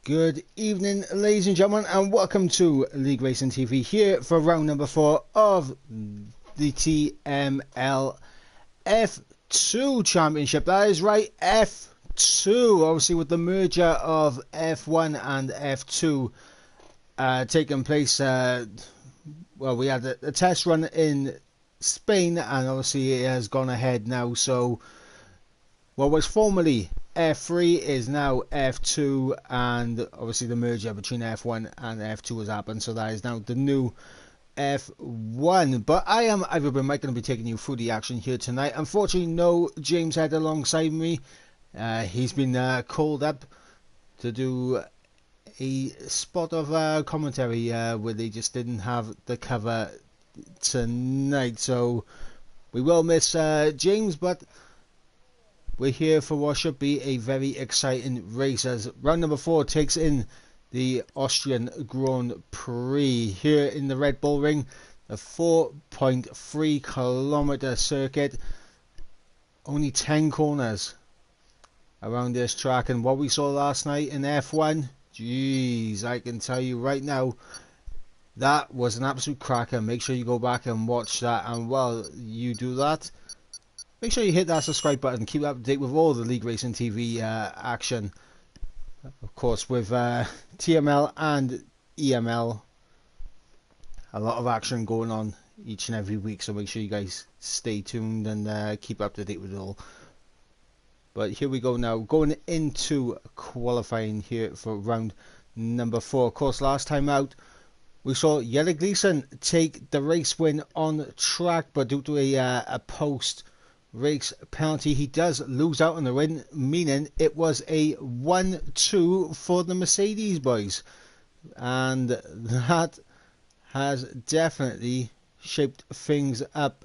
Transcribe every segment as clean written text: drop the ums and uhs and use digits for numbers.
Good evening, ladies and gentlemen, and welcome to League Racing TV here for round number 4 of the TML F2 Championship. That is right, F2. Obviously, with the merger of F1 and F2 taking place. Well, we had a test run in Spain, and obviously it has gone ahead now. So, what was formerly F3 is now F2, and obviously the merger between F1 and F2 has happened, so that is now the new F1. But I am Ivan Mike, going to be taking you through the action here tonight. Unfortunately, no James Head alongside me. He's been called up to do a spot of commentary where they just didn't have the cover tonight, so we will miss James, but we're here for what should be a very exciting race as round number 4 takes in the Austrian Grand Prix here in the Red Bull Ring, a 4.3 kilometer circuit, only 10 corners around this track. And what we saw last night in F1, jeez, I can tell you right now, that was an absolute cracker. Make sure you go back and watch that, and while you do that, make sure you hit that subscribe button. Keep up to date with all the League Racing TV action. Of course, with TML and EML, a lot of action going on each and every week. So make sure you guys stay tuned and keep up to date with it all. But here we go now, going into qualifying here for round number 4. Of course, last time out, we saw Jelle Gleeson take the race win on track, but due to a post-race penalty, he does lose out on the win, meaning it was a 1-2 for the Mercedes boys. And that has definitely shaped things up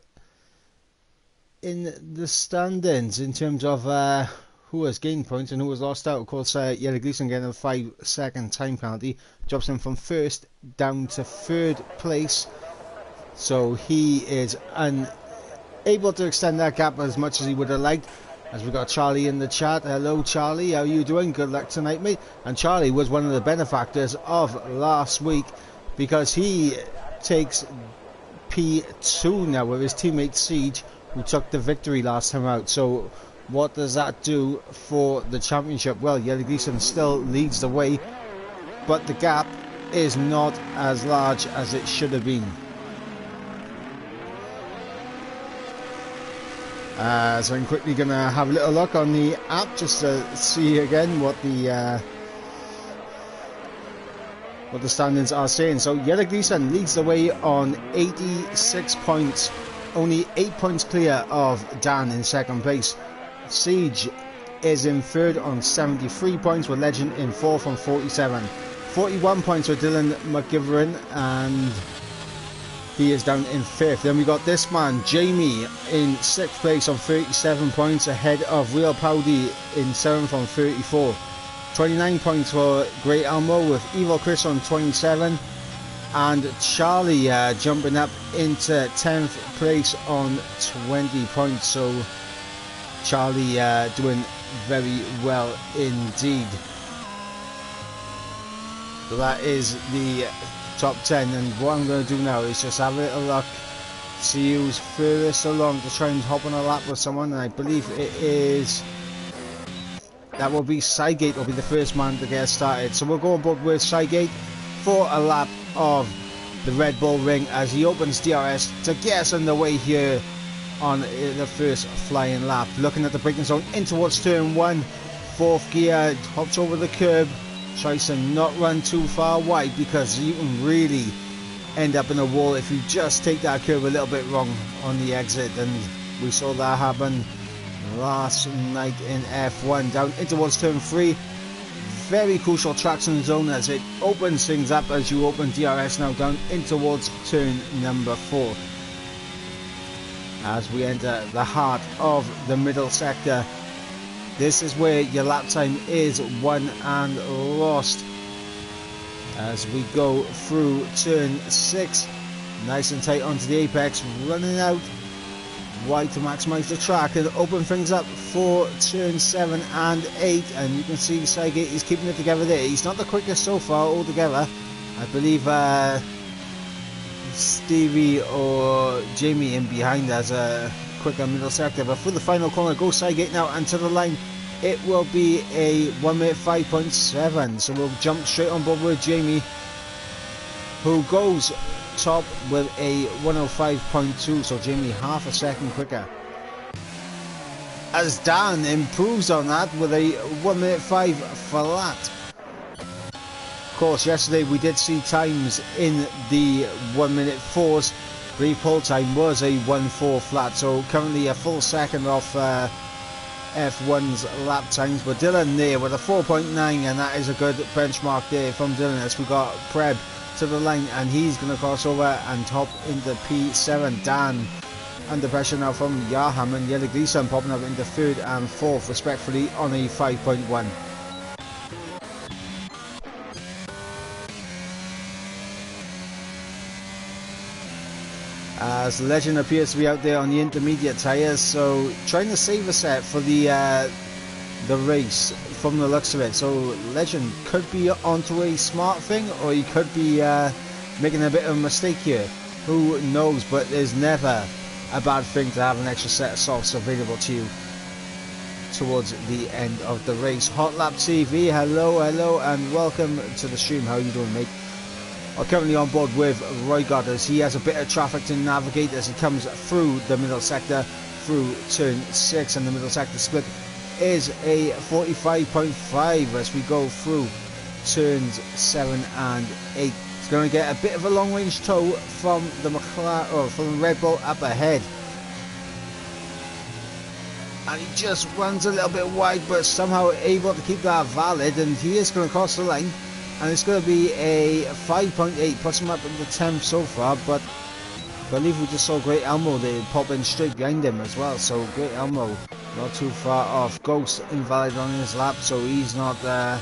in the standings in terms of who has gained points and who has lost out. Of course, Jelle Gleeson getting a 5-second time penalty drops him from 1st down to 3rd place, so he is unable to extend that gap as much as he would have liked. As we got Charlie in the chat. Hello Charlie, how are you doing? Good luck tonight, mate. And Charlie was one of the benefactors of last week, because he takes P2 now with his teammate Siege, who took the victory last time out. So what does that do for the championship? Well, Jelle Gleeson still leads the way, but the gap is not as large as it should have been. So I'm quickly going to have a little look on the app just to see again what the standings are saying. So Jelle Gleeson leads the way on 86 points, only 8 points clear of Dan in 2nd place. Siege is in 3rd on 73 points, with Legend in 4th on 47. 41 points with Dylan McGivern, and he is down in 5th. Then we got this man, Jamie, in 6th place on 37 points, ahead of Real Powdy in 7th on 34. 29 points for Great Elmo, with Evil Chris on 27. And Charlie jumping up into 10th place on 20 points. So Charlie doing very well indeed. So that is the top 10, and what I'm going to do now is just have a little look, see who's furthest along to try and hop on a lap with someone. And I believe that will be Cygate will be the first man to get started. So we'll go on board with Cygate for a lap of the Red Bull Ring as he opens DRS to get us underway here on the first flying lap. Looking at the braking zone in towards turn 1, 4th gear, hops over the curb, tries to not run too far wide, because you can really end up in a wall if you just take that curve a little bit wrong on the exit, and we saw that happen last night in F1. Down in towards turn 3, very crucial traction zone as it opens things up as you open DRS now down in towards turn number 4. As we enter the heart of the middle sector, this is where your lap time is won and lost. As we go through turn 6, nice and tight onto the apex, running out wide to maximise the track and open things up for turn 7 and 8. And you can see Seigate is keeping it together there. He's not the quickest so far altogether. I believe Stevie or Jamie in behind has a quicker middle sector. But for the final corner goes Seigate now, and to the line it will be a 1 minute 5.7. So we'll jump straight on board with Jamie, who goes top with a 105.2. So Jamie half a second quicker, as Dan improves on that with a 1 minute 5 flat. Of course, yesterday we did see times in the 1 minute 4s. The pole time was a 1.4 flat, so currently a full second off F1's lap times. But Dylan there with a 4.9, and that is a good benchmark there from Dylan, as we got Preb to the line, and he's going to cross over and top into P7. Dan under pressure now from Yaham, and Yellow Gleason popping up into 3rd and 4th respectfully on a 5.1. As Legend appears to be out there on the intermediate tyres, so trying to save a set for the race from the looks of it. So Legend could be onto a smart thing, or he could be making a bit of a mistake here. Who knows? But there's never a bad thing to have an extra set of softs available to you towards the end of the race. Hot Lap TV, hello and welcome to the stream. How are you doing, mate? I'm currently on board with Roy Goddard. He has a bit of traffic to navigate as he comes through the middle sector, through turn 6, and the middle sector split is a 45.5 as we go through turns 7 and 8. It's going to get a bit of a long range tow from the from the Red Bull up ahead, and he just runs a little bit wide, but somehow able to keep that valid, and he is going to cross the line. And it's going to be a 5.8, puts him up in the 10th so far, but I believe we just saw Great Elmo there pop in straight behind him as well. So Great Elmo not too far off. Ghost invalid on his lap, so he's not going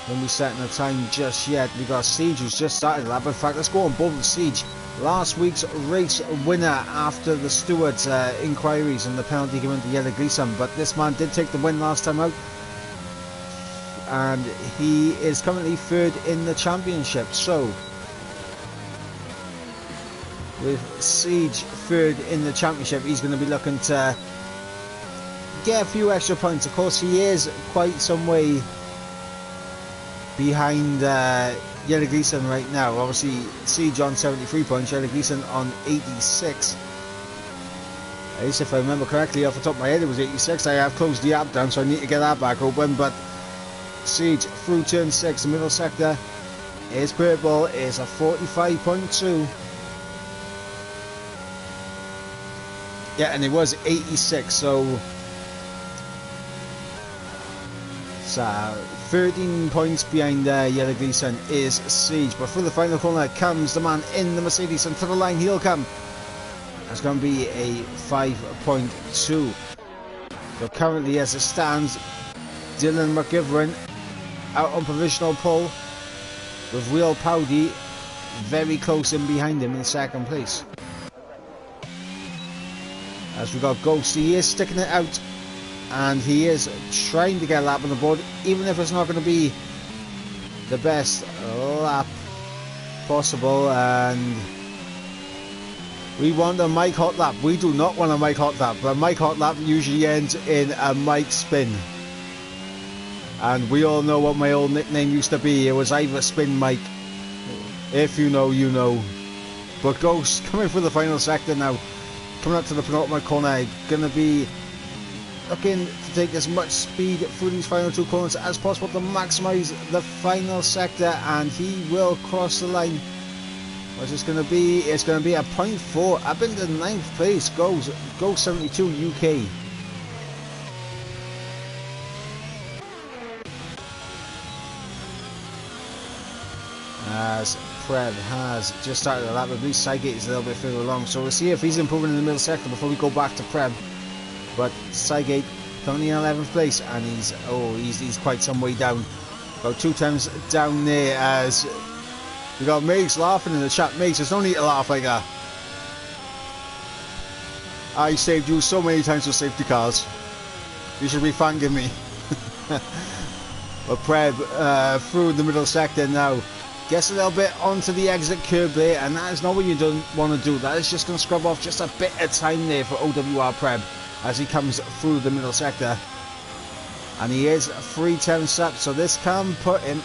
to be setting a time just yet. We got Siege, who's just started the lap. In fact, let's go on board with Siege. Last week's race winner after the stewards' inquiries and the penalty given to Yellow Gleason, but this man did take the win last time out, and he is currently 3rd in the championship. So with Siege 3rd in the championship, he's going to be looking to get a few extra points. Of course, he is quite some way behind Yellow Gleason right now. Obviously Siege on 73 points, Yellow Gleason on 86. At least if I remember correctly off the top of my head, it was 86. I have closed the app down, so I need to get that back open. But Siege through turn 6, the middle sector is purple, is a 45.2. Yeah, and it was 86, so 13 points behind Yellow Gleason is Siege. But through the final corner comes the man in the Mercedes, and to the line he'll come. That's going to be a 5.2. So currently, as it stands, Dylan McGivern out on provisional pole, with Will Powdy very close in behind him in 2nd place. As we got Ghost, he is sticking it out, and he is trying to get a lap on the board, even if it's not going to be the best lap possible. And we want a Mike Hot Lap. We do not want a Mike Hot Lap, but a Mike Hot Lap usually ends in a Mike Spin. And we all know what my old nickname used to be. It was either Spin Mike. If you know, you know. But Ghost coming for the final sector now. Coming up to the penultimate corner. Going to be looking to take as much speed through these final 2 corners as possible to maximise the final sector. And he will cross the line. What's this going to be? It's going to be a 0.4. Up into 9th place goes 72 UK. As Prev has just started the lap, at least Seigate is a little bit further along, so we'll see if he's improving in the middle sector before we go back to Prev. But Seigate currently in 11th place, and he's quite some way down, about 2 times down there. As we got Megs laughing in the chat. Megs, there's no need to laugh like that. I saved you so many times with safety cars. You should be thanking me. But Preb through the middle sector now. Gets a little bit onto the exit curb there, and that is not what you don't want to do. That is just going to scrub off just a bit of time there for OWR Preb as he comes through the middle sector. And he is 3/10 up, so this can put him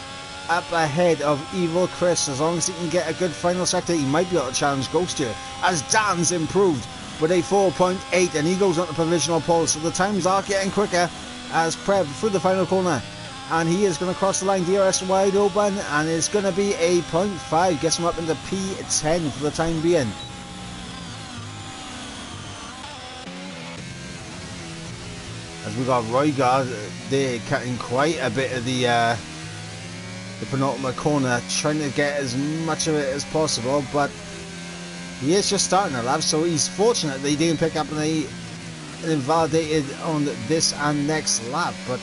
up ahead of Evil Chris. As long as he can get a good final sector, he might be able to challenge Ghost here, as Dan's improved with a 4.8, and he goes on to provisional pole. So the times are getting quicker as Preb through the final corner, and he is going to cross the line. DRS wide open, and it's going to be a 0.5, gets him up into P10 for the time being. As we got Roygard there cutting quite a bit of the penultimate corner, trying to get as much of it as possible, but he is just starting a lap, so he's fortunate that he didn't pick up an invalidated on this and next lap. But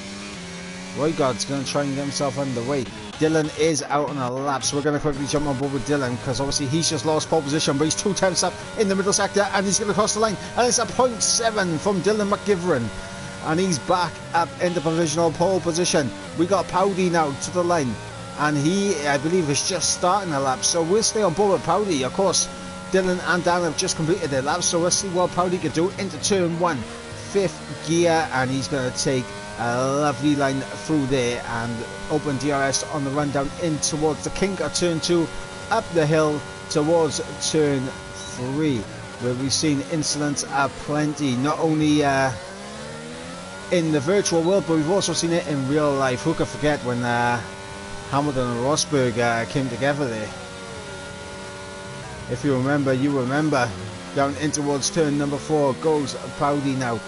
Roygard's going to try and get himself underway. Dylan is out on a lap, so we're going to quickly jump on board with Dylan, because obviously he's just lost pole position, but he's 2/10 up in the middle sector, and he's going to cross the line, and it's a 0.7 from Dylan McGivern, and he's back up into provisional pole position. We got Powdy now to the line, and he, I believe, is just starting a lap, so we'll stay on board with Powdy. Of course, Dylan and Dan have just completed their laps, so we'll see what Powdy can do into turn 1, 5th gear, and he's going to take a lovely line through there and open DRS on the run down in towards the kink of turn 2, up the hill towards turn 3, where we've seen incidents aplenty, not only in the virtual world, but we've also seen it in real life. Who could forget when Hamilton and Rosberg came together there? If you remember, you remember. Down in towards turn number 4 goes Powdy now,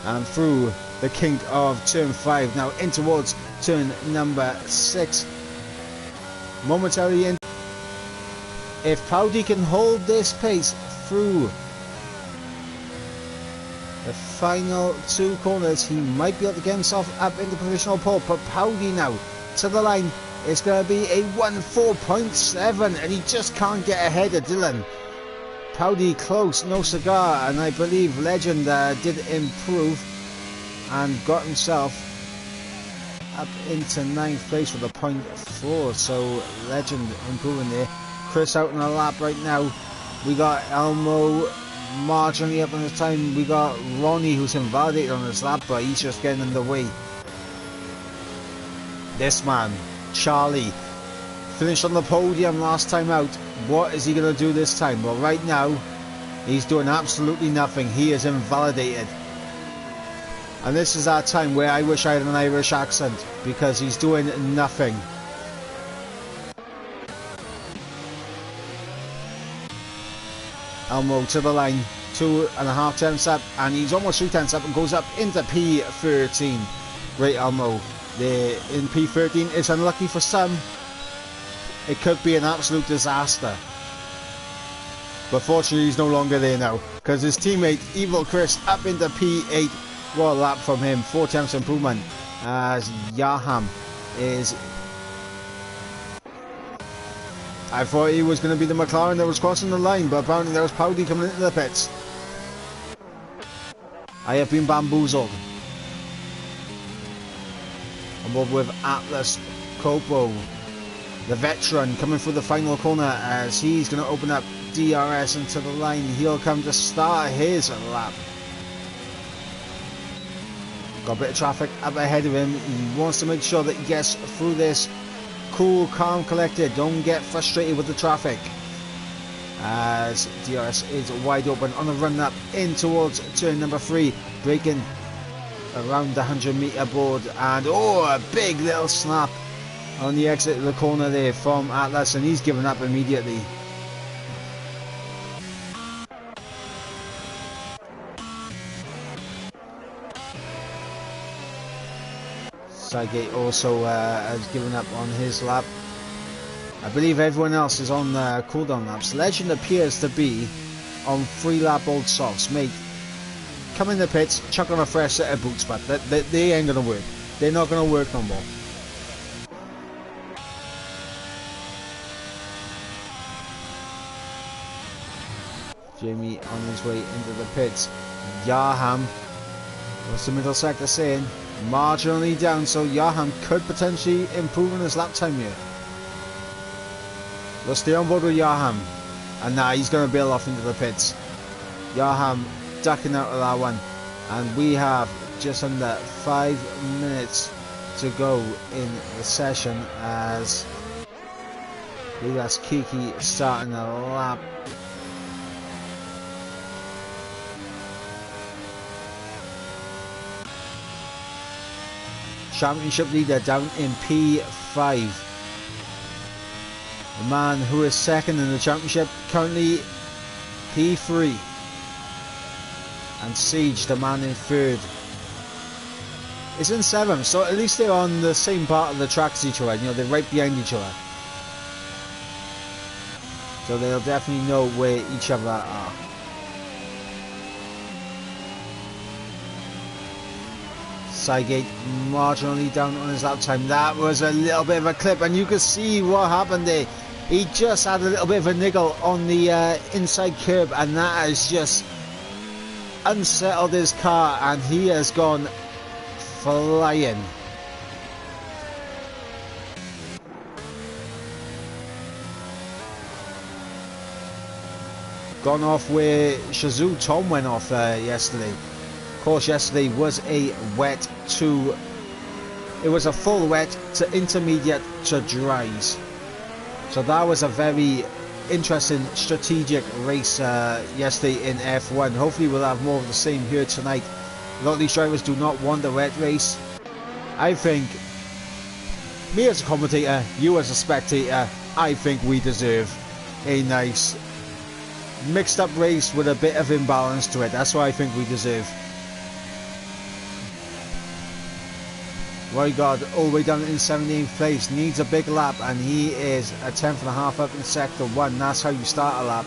and through the kink of turn 5, now in towards turn number 6. Momentarily in. If Powdy can hold this pace through the final 2 corners, he might be able to get himself up into provisional pole. But Powdy now to the line. It's going to be a 1.4.7, and he just can't get ahead of Dylan. Powdy close, no cigar, and I believe Legend did improve and got himself up into 9th place with a 0.4, so Legend improving there. Chris out on a lap right now. We got Elmo marginally up on the time. We got Ronnie, who's invalidated on his lap, but he's just getting in the way. This man, Charlie, finished on the podium last time out. What is he going to do this time? Well, right now he's doing absolutely nothing. He is invalidated, and this is our time where I wish I had an Irish accent, because he's doing nothing. Elmo to the line, 2.5 tenths up, and he's almost 3 tenths up and goes up into P13. Great Elmo there in P13. It's unlucky for some. It could be an absolute disaster. But fortunately he's no longer there now, because his teammate Evil Chris up into P8. What a lap from him. 4 tenths improvement as Yaham is... I thought he was going to be the McLaren that was crossing the line, but apparently there was Powdy coming into the pits. I have been bamboozled. I'm over with Atlas Copo, the veteran, coming through the final corner as he's going to open up DRS into the line. He'll come to start his lap. Got a bit of traffic up ahead of him. He wants to make sure that he gets through this cool, calm, collected. Don't get frustrated with the traffic, as DRS is wide open on the run up in towards turn number 3, braking around the 100-meter board, and oh, a big little snap on the exit of the corner there from Atlas, and he's given up immediately. Sidegate also has given up on his lap. I believe everyone else is on cooldown laps. Legend appears to be on 3-lap old socks. Mate, come in the pits, chuck on a fresh set of boots, but they ain't gonna work. They're not gonna work no more. Jamie on his way into the pits. Yaham, what's the middle sector saying? Marginally down, so Yaham could potentially improve in his lap time here. We'll stay on board with Yaham. And now he's going to bail off into the pits. Yaham ducking out of that one. And we have just under 5 minutes to go in the session as I believe that's Kiki starting a lap. Championship leader down in P5. The man who is second in the championship currently P3. And Siege, the man in third, is in 7th. So at least they're on the same part of the track as each other. You know, they're right behind each other. So they'll definitely know where each other are. Sygate marginally down on his lap time. That was a little bit of a clip, and you can see what happened there. He just had a little bit of a niggle on the inside curb, and that has just unsettled his car, and he has gone flying. Gone off where Shazoo Tom went off yesterday. Of course, yesterday was a wet to... It was a full wet to intermediate to dries. So that was a very interesting strategic race yesterday in F1. Hopefully we'll have more of the same here tonight. A lot of these drivers do not want a wet race. I think, me as a commentator, you as a spectator, I think we deserve a nice mixed up race with a bit of imbalance to it. That's what I think we deserve. Roygard all the way down in 17th place, needs a big lap, and he is a 10th and a half up in sector 1. That's how you start a lap.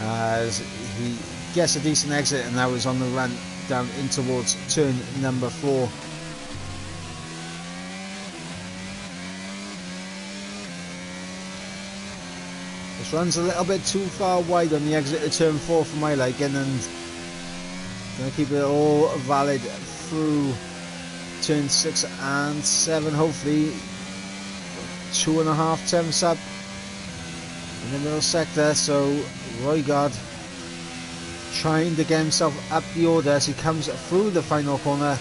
As he gets a decent exit, and now is on the run down in towards turn number 4. This runs a little bit too far wide on the exit of turn 4 for my liking, and going to keep it all valid through turn 6 and 7. Hopefully 2.5 tenths up in the middle sector. So Roygard trying to get himself up the order as he comes through the final corner.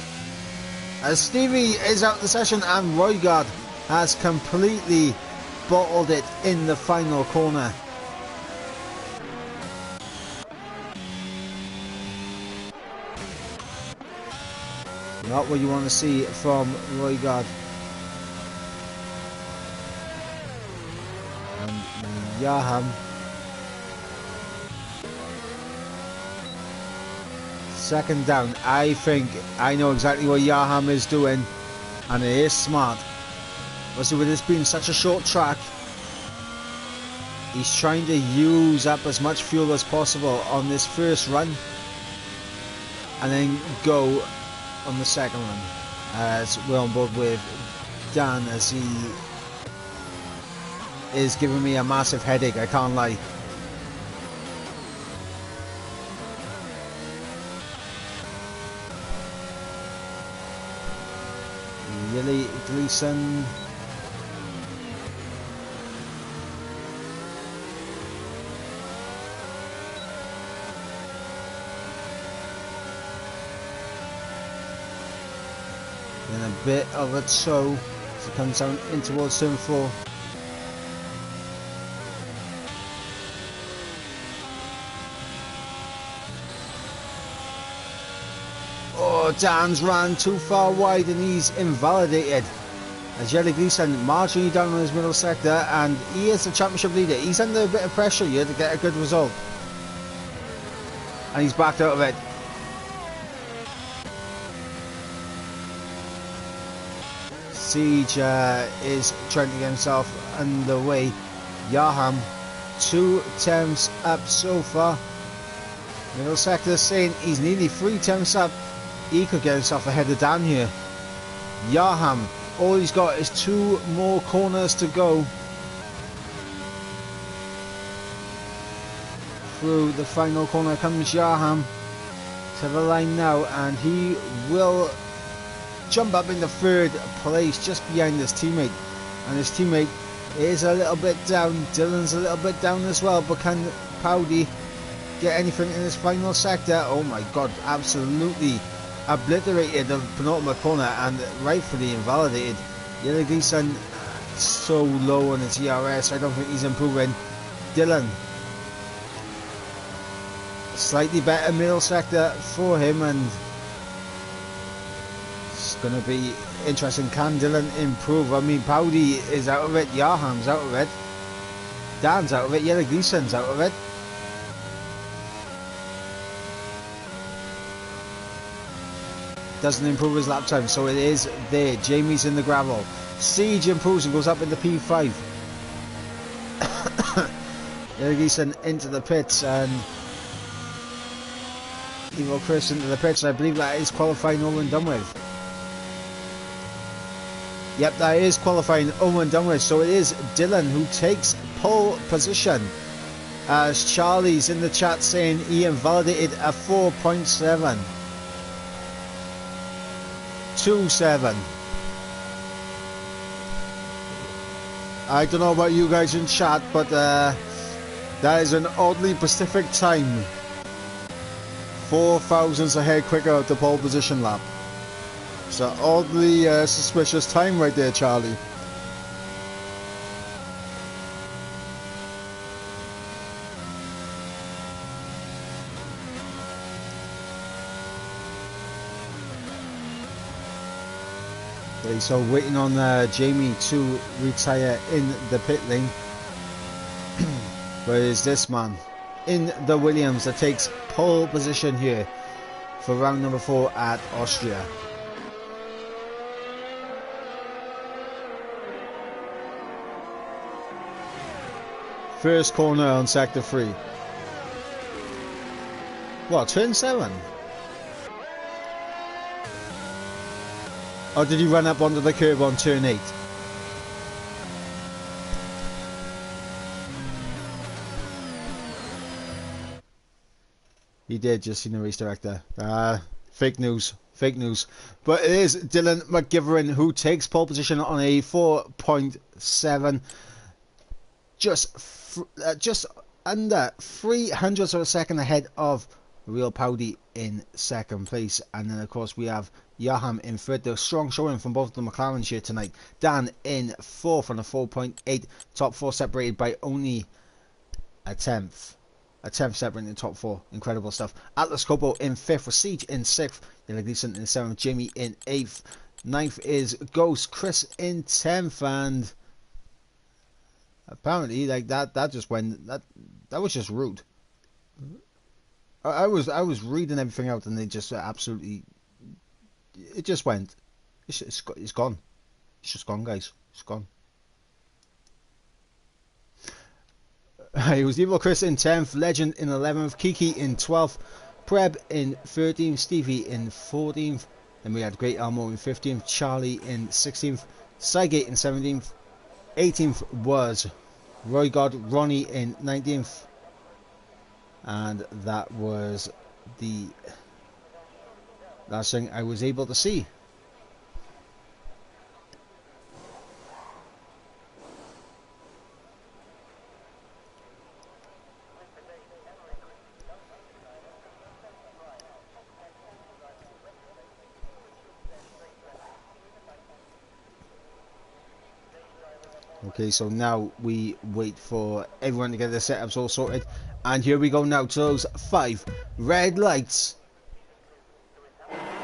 As Stevie is out of the session, and Roygard has completely bottled it in the final corner. Not what you want to see from Roygard. And Yaham. Second down. I think I know exactly what Yaham is doing, and it is smart. Obviously, with this being such a short track, he's trying to use up as much fuel as possible on this first run, and then go on the second one. As we're on board with Dan, as he is giving me a massive headache, I can't lie. Lily Gleason. A bit of a tow as it comes down in towards turn 4. Oh, Dan's ran too far wide and he's invalidated. As Jelly Gleason marginally down on his middle sector, and he is the championship leader. He's under a bit of pressure here to get a good result. And he's backed out of it. Siege is trying to get himself underway. Yaham 2 tenths up so far. Middle sector saying he's nearly 3 tenths up. He could get himself ahead of Dan here. Yaham, all he's got is 2 more corners to go. through the final corner comes Yaham to the line now, and he will jump up into third place just behind his teammate, and his teammate is a little bit down. Dylan's a little bit down as well, but can Powdy get anything in his final sector? Oh my god, absolutely obliterated the penultimate corner and rightfully invalidated. Yelagison so low on his ERS, I don't think he's improving. Dylan, slightly better middle sector for him, and it's going to be interesting. Can Dylan improve? I mean, Powdy is out of it, Yaham's out of it, Dan's out of it, Yelagison's out of it. Doesn't improve his lap time, so it is there. Jamie's in the gravel. Siege improves and goes up into P5. Yelagison into the pits, and Evil Chris into the pits. I believe that is qualifying over and done with. Yep, that is qualifying over and done with. So it is Dylan who takes pole position. As Charlie's in the chat saying he invalidated a 4.7. 2.7. I don't know about you guys in chat, but that is an oddly Pacific time. 4 thousandths ahead quicker at the pole position lap. It's an oddly suspicious time right there, Charlie. Okay, so waiting on Jamie to retire in the pit lane. Where is this man in the Williams that takes pole position here for round number 4 at Austria? First corner on sector 3. What, turn 7? Or did he run up onto the curb on turn 8? He did, just seen the race director. Fake news, fake news. But it is Dylan McGivern who takes pole position on a 4.7. Just under 300ths of a second ahead of Real Powdy in second place. And then of course we have Yaham in third. The strong showing from both of the McLarens here tonight. Dan in fourth on a 4.8. Top 4 separated by only a tenth. A 10th separating the top 4. Incredible stuff. Atlas Copo in 5th. Siege in 6th. Decent in 7th. Jimmy in 8th. 9th is Ghost. Chris in 10th. And apparently like that just went, that was just rude. I was reading everything out, and they just absolutely, it just went, it's gone. It's just gone, guys. It's gone. It was Evil Chris in 10th, Legend in 11th, Kiki in 12th, Preb in 13th, Stevie in 14th, then we had Great Elmo in 15th, Charlie in 16th, Cygate in 17th, 18th was Roy God, Ronnie in 19th, and that was the last thing I was able to see. Okay, so now we wait for everyone to get their setups all sorted. And here we go now to those 5 red lights.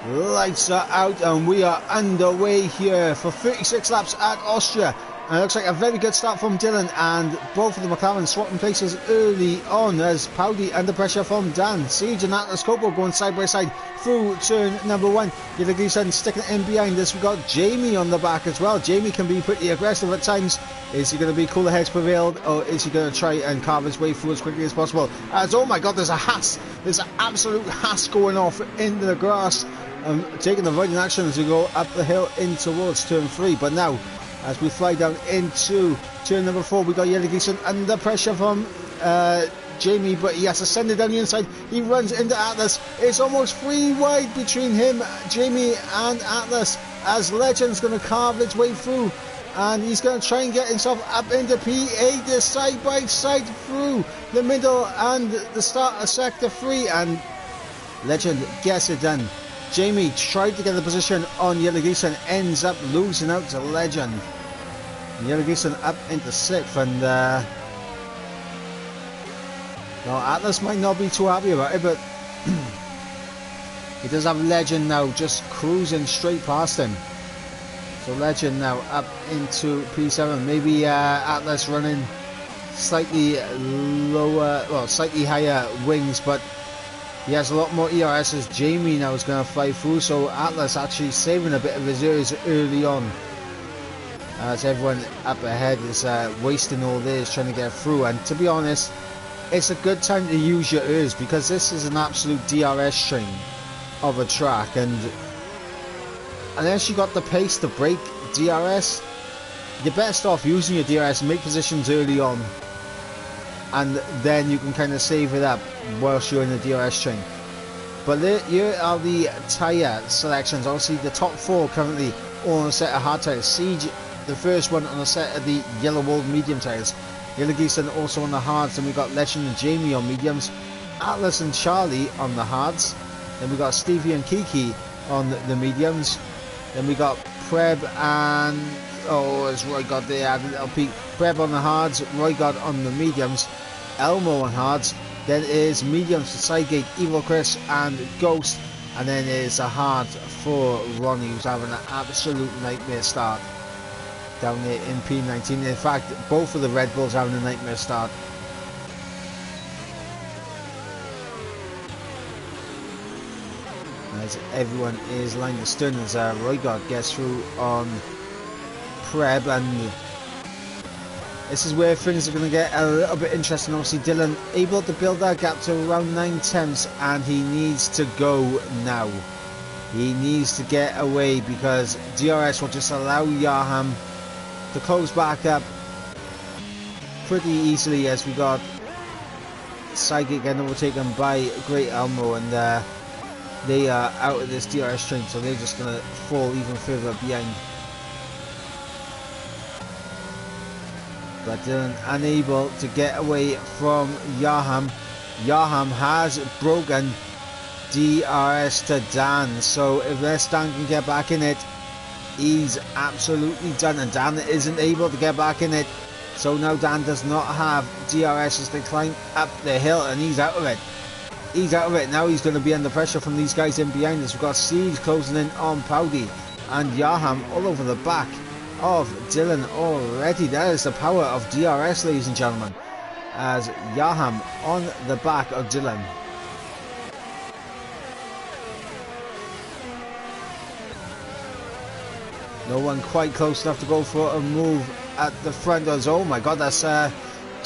Lights are out and we are underway here for 36 laps at Austria. And it looks like a very good start from Dylan, and both of the McLarens swapping places early on as Powdy under pressure from Dan. Siege and Atlas Copo going side by side through turn number 1. Yelagison sticking in behind us. We've got Jamie on the back as well. Jamie can be pretty aggressive at times. Is he going to be cooler heads prevailed, or is he going to try and carve his way through as quickly as possible? As, oh my god, there's a Haas. There's an absolute Haas going off into the grass. Taking the riding action as we go up the hill in towards turn 3. But now, as we fly down into turn number 4, we got Yelagison under pressure from Jamie, but he has to send it down the inside. He runs into Atlas. It's almost 3 wide between him, Jamie, and Atlas, as Legend's going to carve its way through. And he's going to try and get himself up into P8, the side by side through the middle and the start of sector 3. And Legend gets it done. Jamie tried to get the position on Yellowgeese, ends up losing out to Legend. Yellowgeese up into 6th, and no, Atlas might not be too happy about it, but he does have Legend now just cruising straight past him. So Legend now up into P7. Maybe Atlas running slightly lower, well, slightly higher wings, but he has a lot more ERS as Jamie now is going to fly through. So Atlas actually saving a bit of his ears early on, as everyone up ahead is wasting all this trying to get through. And to be honest, it's a good time to use your ears, because this is an absolute DRS train of a track, and unless you got the pace to break DRS, you're best off using your DRS, make positions early on, and then you can kind of save it up whilst you're in the DRS train. But here are the tyre selections. Obviously the top 4 currently all on a set of hard tyres. Siege, the first one, on a set of the Yellow Wall medium tyres. Yellowgeese also on the hards. Then we got Legend and Jamie on mediums, Atlas and Charlie on the hards. Then we got Stevie and Kiki on the mediums. Then we got Preb and, oh, as Roy got there, added a peak. Preb on the hards, Roy got on the mediums, Elmo on hards. Then is mediums for Sidegate, Evil Chris and Ghost. And then is a hard for Ronnie, who's having an absolute nightmare start down there in P19. In fact, both of the Red Bulls having a nightmare start. As everyone is lined astern, as Roy God gets through on Preb, and this is where things are going to get a little bit interesting. Obviously Dylan able to build that gap to around 9/10, and he needs to go now. He needs to get away, because DRS will just allow Yaham to close back up pretty easily, as we got Psychic getting overtaken by Great Elmo, and they are out of this DRS train, so they're just going to fall even further behind. But Dylan unable to get away from Yaham. Yaham has broken DRS to Dan, so if Dan can get back in it, he's absolutely done, and Dan isn't able to get back in it. So now Dan does not have DRS as they climb up the hill, and he's out of it. He's out of it. Now he's going to be under pressure from these guys in behind us. We've got Siege closing in on Powdy, and Yaham all over the back of Dylan already. That is the power of DRS, ladies and gentlemen, as Yaham on the back of Dylan. No one quite close enough to go for a move at the front doors. Oh my god, that's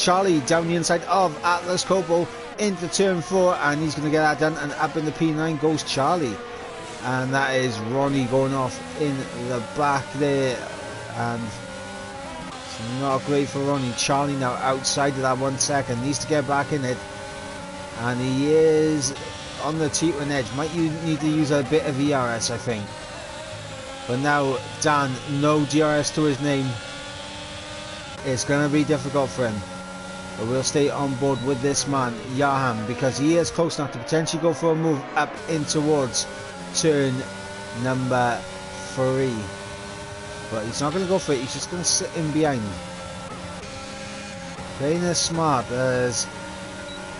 Charlie down the inside of Atlas Copo into turn 4, and he's going to get that done, and up in the P9 goes Charlie, and that is Ronnie going off in the back there, and it's not great for Ronnie. Charlie now outside of that 1 second, needs to get back in it, and he is on the teetering edge. Might you need to use a bit of ERS, I think. But now Dan, no DRS to his name. It's going to be difficult for him. But we'll stay on board with this man, Yaham, because he is close enough to potentially go for a move up in towards turn number 3. But he's not going to go for it, he's just going to sit in behind. Playing it smart as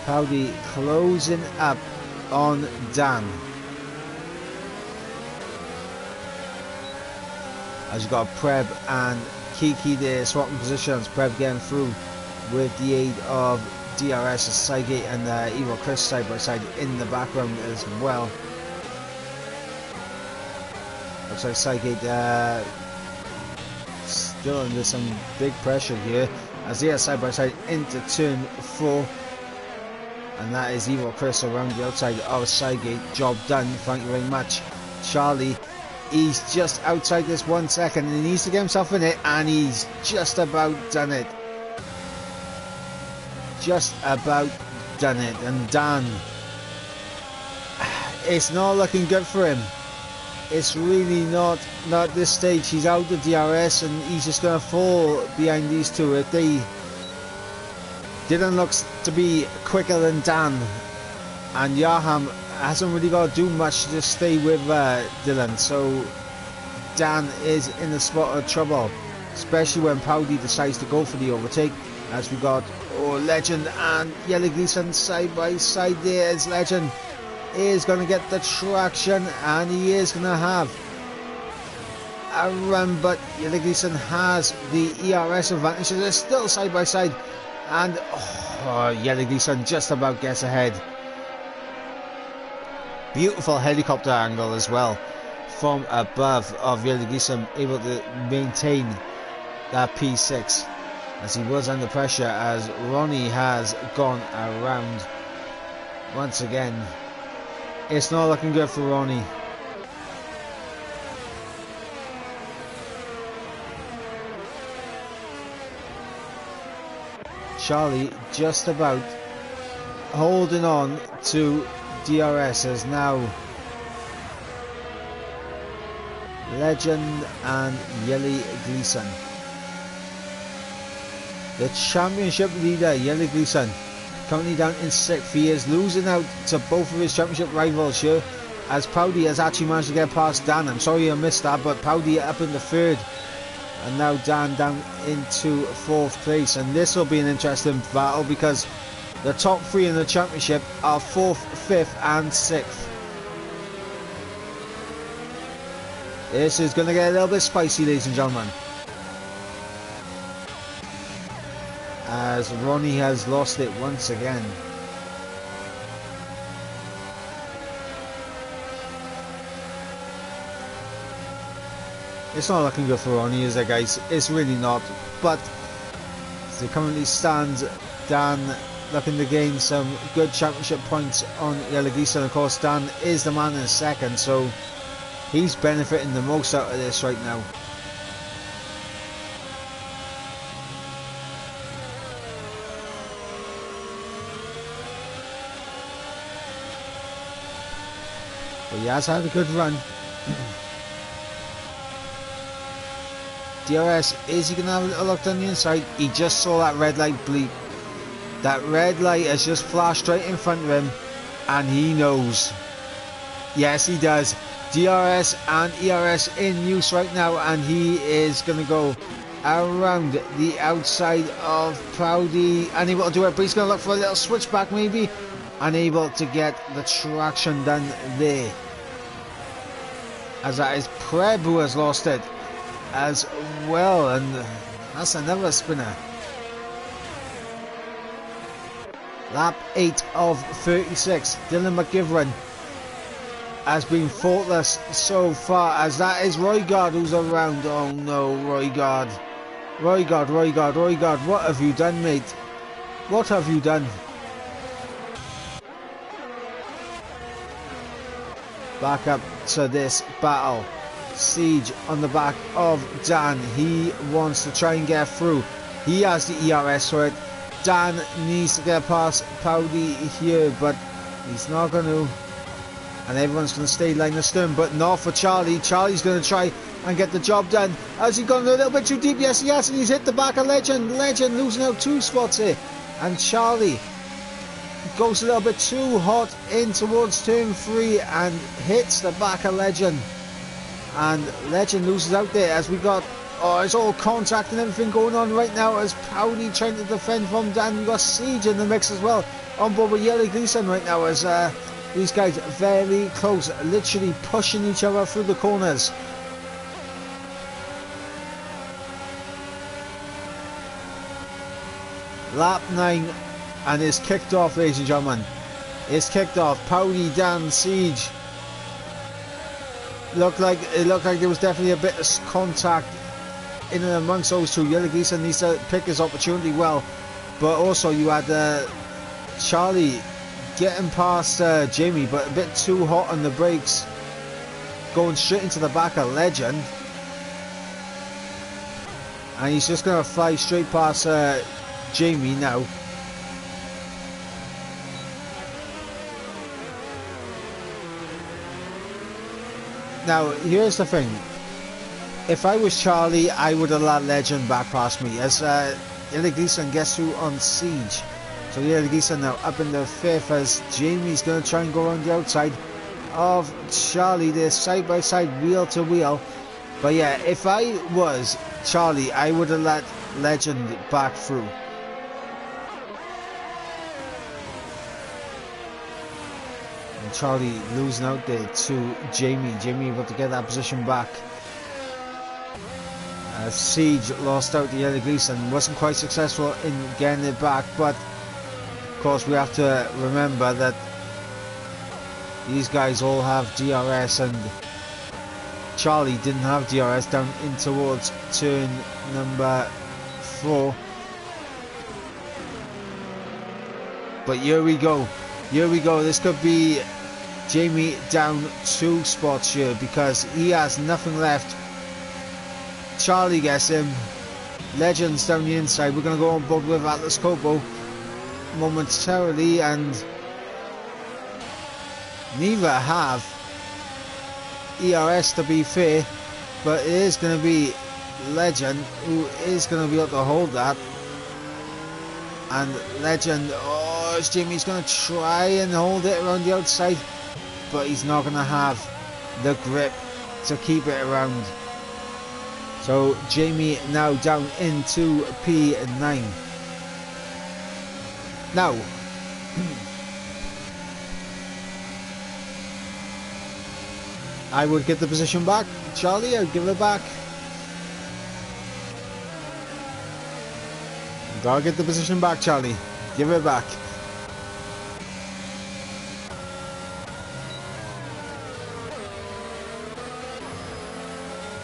Powdy closing up on Dan. As you got Preb and Kiki there swapping positions. Preb getting through with the aid of DRS, Sygate and Evil Chris side by side in the background as well. Looks like Sygate still under some big pressure here as they are side by side into turn 4. And that is Evil Chris around the outside of Sygate. Job done, thank you very much. Charlie, he's just outside this 1 second and he needs to get himself in it, and he's just about done it. Just about done it, and Dan, it's not looking good for him. It's really not at this stage. He's out of DRS and he's just going to fall behind these two. If they didn't look to be quicker than Dan, and Yaham hasn't really got to do much to just stay with Dylan, so Dan is in a spot of trouble, especially when Powdy decides to go for the overtake, as we got Legend and Yellow Gleason side by side there, as Legend is going to get the traction and he is going to have a run, but Yellow Gleason has the ERS advantage, so they're still side by side, and Yellow Gleason just about gets ahead. Beautiful helicopter angle as well from above of Yellow Gleason, able to maintain that P6 as he was under pressure, as Ronnie has gone around once again. It's not looking good for Ronnie. Charlie just about holding on to DRS, as now Legend and Yellow Gleason. The championship leader, Yellow Gleason, currently down in 6th. He is losing out to both of his championship rivals here, as Powdy has actually managed to get past Dan. I'm sorry I missed that, but Powdy up in the 3rd, and now Dan down into 4th place. And this will be an interesting battle, because the top 3 in the championship are 4th, 5th and 6th. This is going to get a little bit spicy, ladies and gentlemen, as Ronnie has lost it once again. It's not looking good for Ronnie, is it, guys? It's really not. But as it currently stands, Dan looking to gain some good championship points on Yellow Gleason. Of course, Dan is the man in 2nd, so he's benefiting the most out of this right now. But he has had a good run. DRS, is he going to have a little look down the inside? He just saw that red light bleep. That red light has just flashed straight in front of him, and he knows. Yes, he does. DRS and ERS in use right now, and he is going to go around the outside of Powdy. Unable to do it, but he's going to look for a little switchback maybe. Unable to get the traction done there, as that is Preb who has lost it as well, and that's another spinner. Lap 8 of 36. Dylan McGivern has been faultless so far, as that is Roygard who's around. Oh no, Roygard, what have you done, mate? What have you done? Back up to this battle. Siege on the back of Dan. He wants to try and get through. He has the ERS for it. Dan needs to get past Powdy here, but he's not going to. And everyone's going to stay line astern, but not for Charlie. Charlie's going to try and get the job done. Has he gone a little bit too deep? Yes, he has, and he's hit the back of Legend. Legend losing out 2 spots here. And Charlie goes a little bit too hot in towards turn 3 and hits the back of Legend. And Legend loses out there, as we got, it's all contact and everything going on right now, as Powdy trying to defend from Dan. We got Siege in the mix as well, on board with Yellow Gleason right now, as these guys very close, literally pushing each other through the corners. Lap 9, and it's kicked off, ladies and gentlemen. It's kicked off. Powdy, Dan, Siege. It looked like there was definitely a bit of contact in and amongst those two. Yellow Gleason needs to pick his opportunity well, but also you had Charlie getting past Jamie, but a bit too hot on the brakes, going straight into the back of Legend, and he's just going to fly straight past Jamie now. Now, here's the thing. If I was Charlie, I would have let Legend back past me as Gleason gets through on Siege. So Gleason now up in the 5th as Jamie's going to try and go around the outside of Charlie. They're side by side, wheel to wheel. But yeah, if I was Charlie, I would have let Legend back through. And Charlie losing out there to Jamie. Jamie able to get that position back. Siege lost out to Yellow Gleason, wasn't quite successful in getting it back, but of course we have to remember that these guys all have DRS and Charlie didn't have DRS down in towards turn number 4. But here we go, this could be Jamie down 2 spots here because he has nothing left. Charlie gets him. Legends down the inside. We're going to go on board with Atlas Copo momentarily, and neither have ERS to be fair, but it is going to be Legend who is going to be able to hold that. And Legend, oh, Jimmy's going to try and hold it around the outside, but he's not going to have the grip to keep it around. So Jamie now down into P9. Now, I would get the position back. Charlie, I'd give it back. Gotta get the position back, Charlie. Give it back.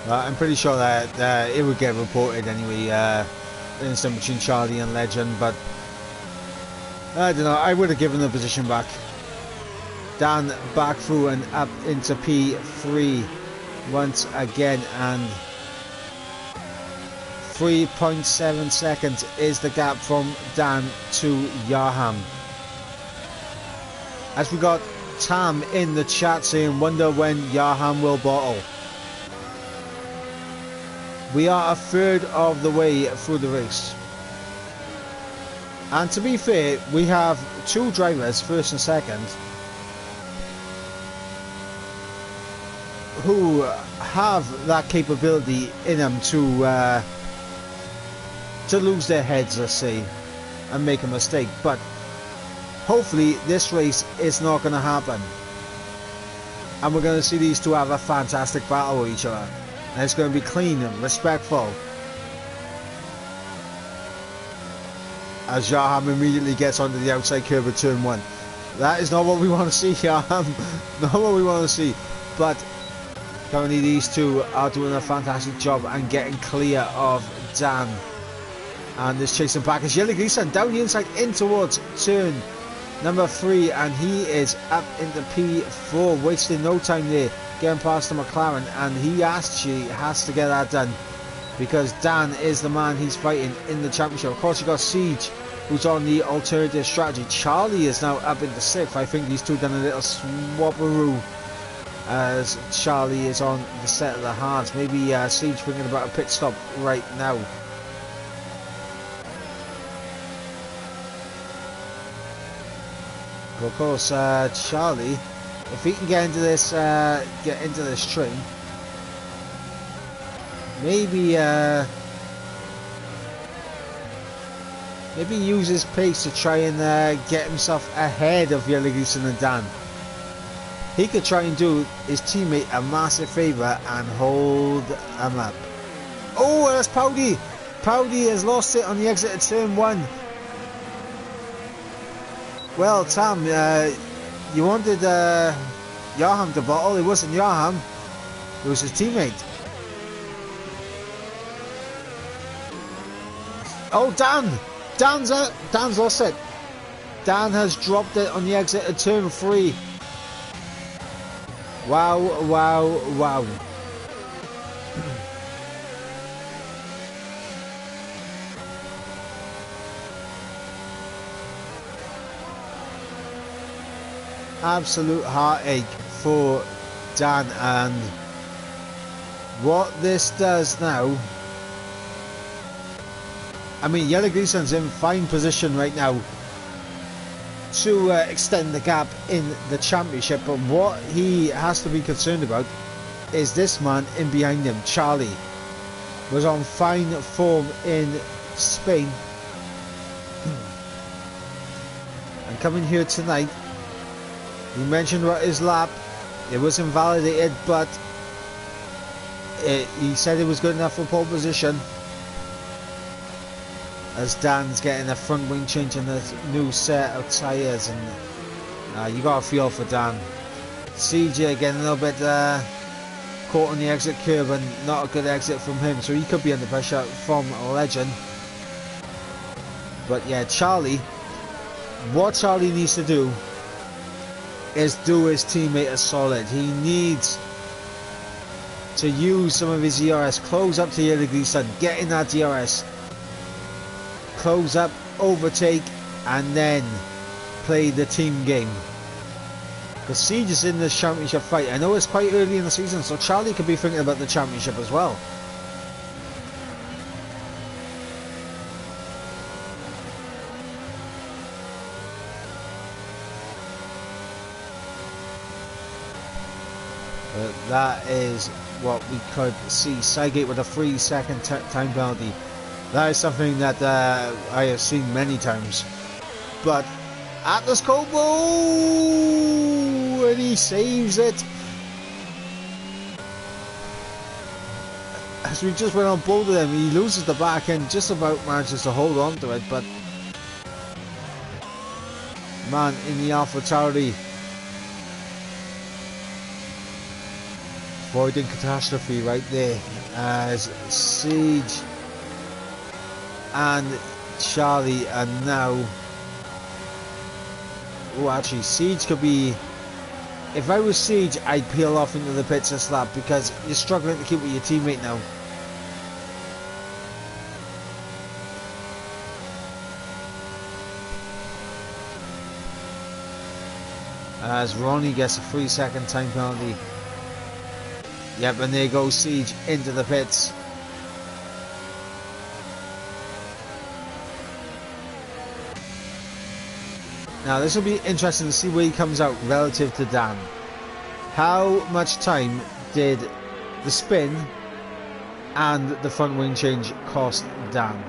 I'm pretty sure that it would get reported anyway, incident between Charlie and Legend, but I don't know, I would have given the position back. Dan back through and up into P3 once again, and 3.7 seconds is the gap from Dan to Yaham. As we got Tam in the chat saying, wonder when Yaham will bottle. We are a third of the way through the race. And to be fair, we have 2 drivers, first and second, who have that capability in them to lose their heads, let's say, and make a mistake. But hopefully this race is not going to happen. And we're going to see these two have a fantastic battle with each other. And it's going to be clean and respectful. As Yaham immediately gets onto the outside curve of turn 1. That is not what we want to see, Yaham. Not what we want to see. But currently these two are doing a fantastic job and getting clear of Dan. And this chasing back is Yellow Gleason down the inside in towards turn number 3. And he is up into P4. Wasting no time there. Getting past the McLaren, and he actually has to get that done because Dan is the man he's fighting in the championship. Of course, you got Siege, who's on the alternative strategy. Charlie is now up into 6th. I think these two done a little swapperoo as Charlie is on the set of the hards. Maybe Siege thinking about a pit stop right now. But of course, Charlie, if he can get into this train, maybe use his pace to try and get himself ahead of Yellow Gleason and Dan. He could try and do his teammate a massive favour and hold him up. Oh, that's Powdy. Powdy has lost it on the exit of turn 1. Well, Tam, you wanted Yaham to bottle. It wasn't Yaham, it was his teammate. Oh, Dan! Dan's lost it. Dan has dropped it on the exit of turn 3. Wow, wow, wow. Absolute heartache for Dan, and What this does now, I mean, Jelle Gleeson's in fine position right now to extend the gap in the championship, but what he has to be concerned about is this man in behind him. Charlie was on fine form in Spain, and coming here tonight, he mentioned about his lap. It was invalidated, but he said it was good enough for pole position. As Dan's getting a front wing change and a new set of tyres, and you got a feel for Dan. CJ getting a little bit caught on the exit curve, and not a good exit from him, so he could be under pressure from Legend. But yeah, Charlie, what Charlie needs to do is do his teammate a solid. He needs to use some of his DRS, close up to Jelle Gleeson, get in that DRS, close up, overtake, and then play the team game. The Siege is in this championship fight. I know it's quite early in the season, so Charlie could be thinking about the championship as well. That is what we could see. Seagate with a 3-second time penalty. That is something that I have seen many times. But Atlas Kobo, and he saves it. As we just went on both of them, he loses the back end, just about manages to hold on to it, but man in the AlphaTauri avoiding catastrophe right there, as Siege and Charlie are now. Oh, actually, Siege could be. If I was Siege, I'd peel off into the pits this lap, because you're struggling to keep with your teammate now. As Ronnie gets a 3-second time penalty. Yep, and there goes Siege into the pits. Now this will be interesting to see where he comes out relative to Dan. How much time did the spin and the front wing change cost Dan?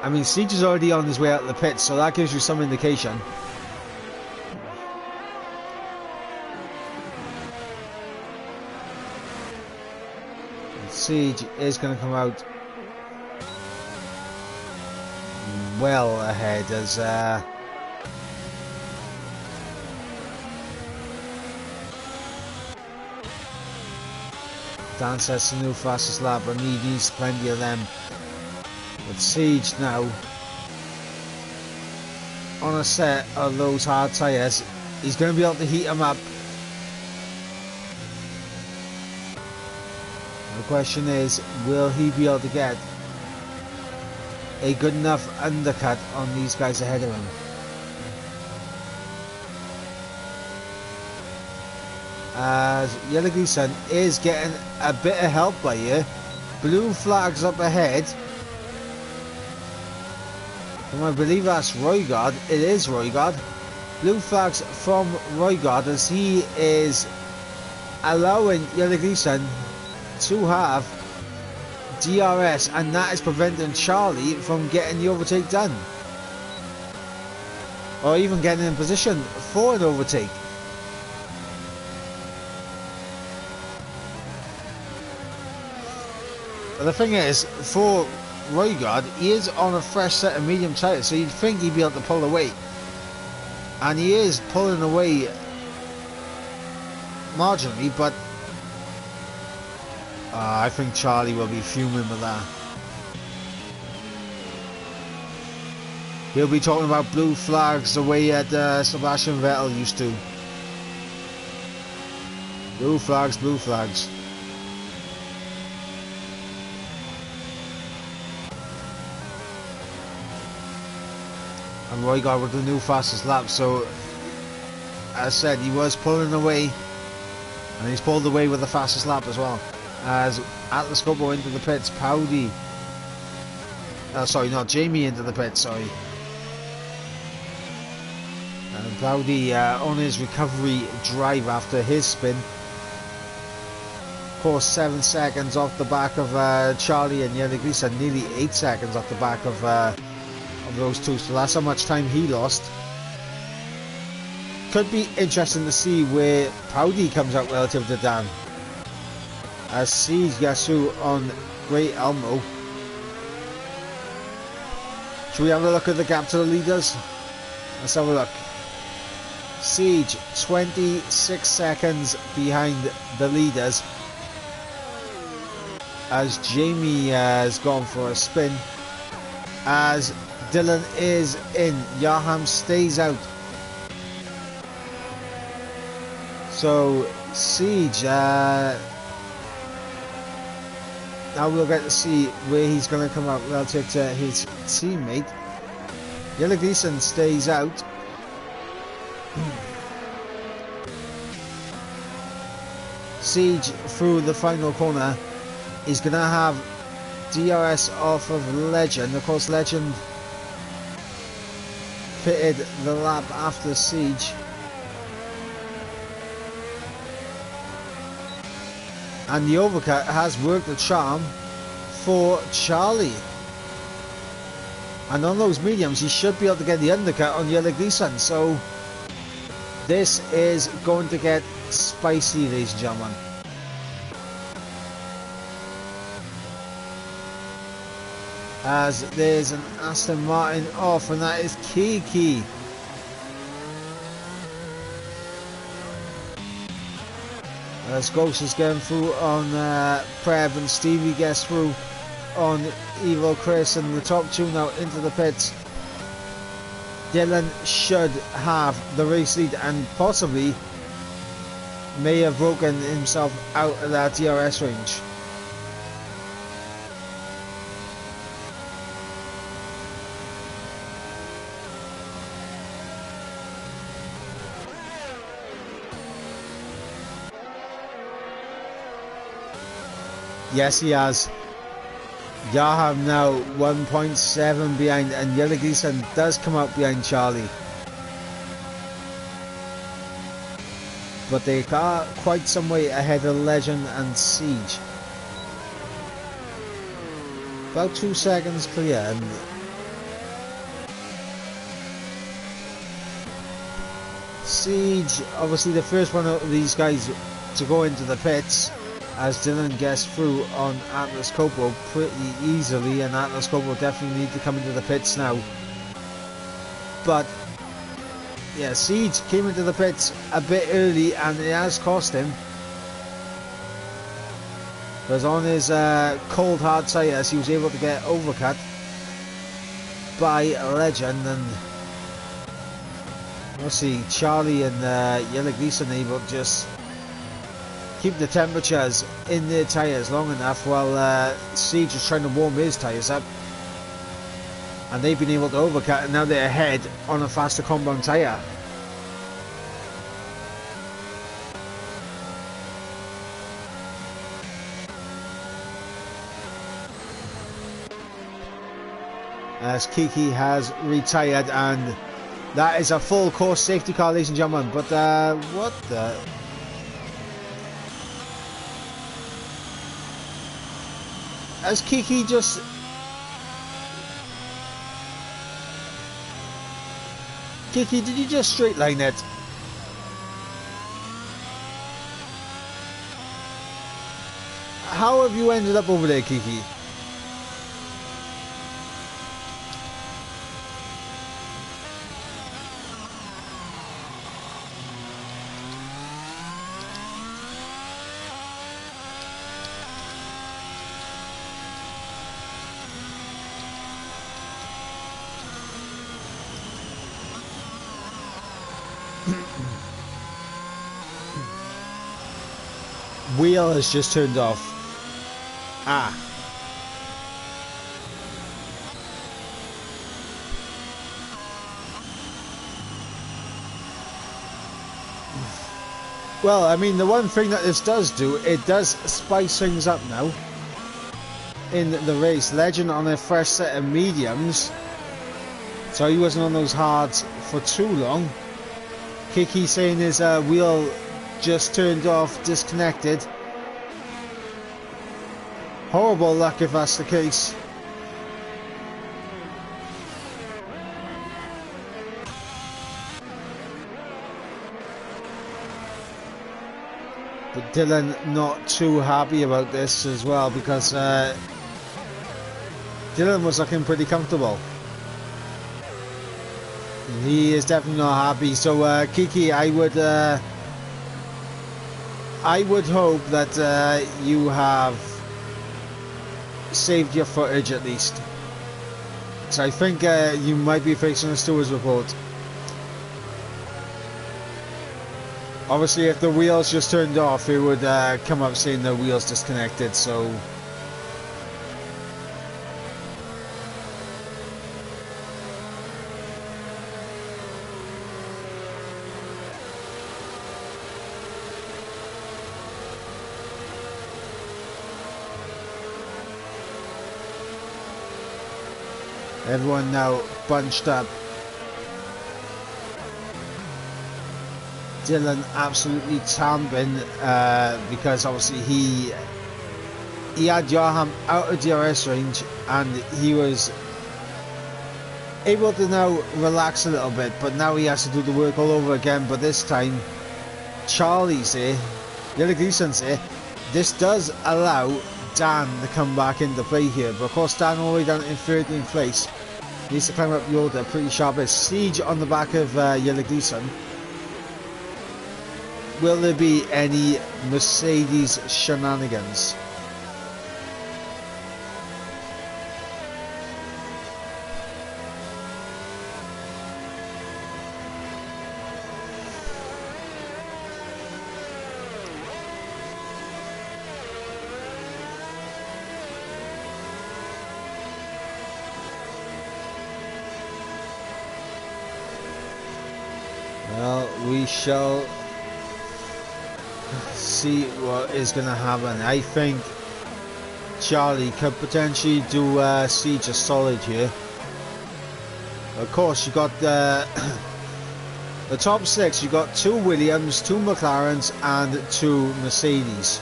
I mean, Siege is already on his way out of the pits, so that gives you some indication. Siege is going to come out well ahead, as Dan sets the new fastest lap, and he needs plenty of them. But Siege now on a set of those hard tyres, he's going to be able to heat them up. The question is, will he be able to get a good enough undercut on these guys ahead of him? As Jelle Gleeson is getting a bit of help by here. Blue flags up ahead. And I believe that's Roygaard. It is Roygaard. Blue flags from Roygaard, as he is allowing Jelle Gleeson to have DRS, and that is preventing Charlie from getting the overtake done, or even getting in position for an overtake. But the thing is, for Roygaard, he is on a fresh set of medium tyres, so you'd think he'd be able to pull away, and he is pulling away marginally, but I think Charlie will be fuming with that. He'll be talking about blue flags the way that Sebastian Vettel used to. Blue flags, blue flags. And Roygaard with the new fastest lap, so as I said, he was pulling away And he's pulled away with the fastest lap as well. As Atlas Coppo into the pits, Powdy. Sorry, not Jamie into the pits, sorry. And Powdy on his recovery drive after his spin. Of course, 7 seconds off the back of Charlie and Yannick Lisa, nearly 8 seconds off the back of those two. So that's how much time he lost. Could be interesting to see where Powdy comes out relative to Dan. As Siege gets through on Great Elmo. Should we have a look at the gap to the leaders? Let's have a look. Siege 26 seconds behind the leaders. As Jamie has gone for a spin. As Dylan is in. Yaham stays out. So Siege, now we'll get to see where he's going to come out relative to his teammate. Yellow Gleason stays out. Siege through the final corner is going to have DRS off of Legend. Of course, Legend pitted the lap after Siege. And the overcut has worked a charm for Charlie. And on those mediums, he should be able to get the undercut on Yellow Gleason. So this is going to get spicy, ladies and gentlemen. As there's an Aston Martin off, and that is Kiki. As Ghost is going through on Preb, and Stevie gets through on Evo Chris, and the top two now into the pits. Dylan should have the race lead and possibly may have broken himself out of that DRS range. Yes, he has. Yaham now 1.7 behind, and Yellow Gleason does come out behind Charlie. But they are quite some way ahead of Legend and Siege. About 2 seconds clear. And Siege, obviously the first one of these guys to go into the pits, as Dylan gets through on Atlas Coppo pretty easily, and Atlas Coppo definitely need to come into the pits now. But yeah, Siege came into the pits a bit early, and it has cost him. Because on his cold hard tyres, he was able to get overcut by Legend, and we'll see Charlie and Yellow Gleason able to just keep the temperatures in their tyres long enough while Siege is trying to warm his tyres up. And they've been able to overcut, and now they're ahead on a faster compound tyre. As Kiki has retired, and that is a full course safety car, ladies and gentlemen. But what the... As Kiki just... Kiki, did you just straight line it? How have you ended up over there, Kiki? Wheel has just turned off. Ah. Well, I mean, the one thing that this does do, it does spice things up now in the race. Legend on a fresh set of mediums, so he wasn't on those hards for too long. Kiki saying his wheel just turned off, disconnected. Horrible luck if that's the case. But Dylan not too happy about this as well, because Dylan was looking pretty comfortable. He is definitely not happy. So Kiki, I would hope that you have saved your footage at least. So I think you might be facing a stewards report. Obviously, if the wheels just turned off, it would come up saying the wheels disconnected. So everyone now bunched up. Dylan absolutely tamping because obviously he had Johan out of DRS range, and he was able to now relax a little bit, but now he has to do the work all over again. But this time Charlie's here, Yellow Gleason's here. This does allow Dan to come back into play here, but of course Dan all the way down in 13th place needs to climb up the order pretty sharp. There's Siege on the back of Yellow Gleason. Will there be any Mercedes shenanigans? Well, we shall see what is going to happen. I think Charlie could potentially do Siege a solid here. Of course, you got the top six. You got 2 Williams, 2 McLarens, and 2 Mercedes.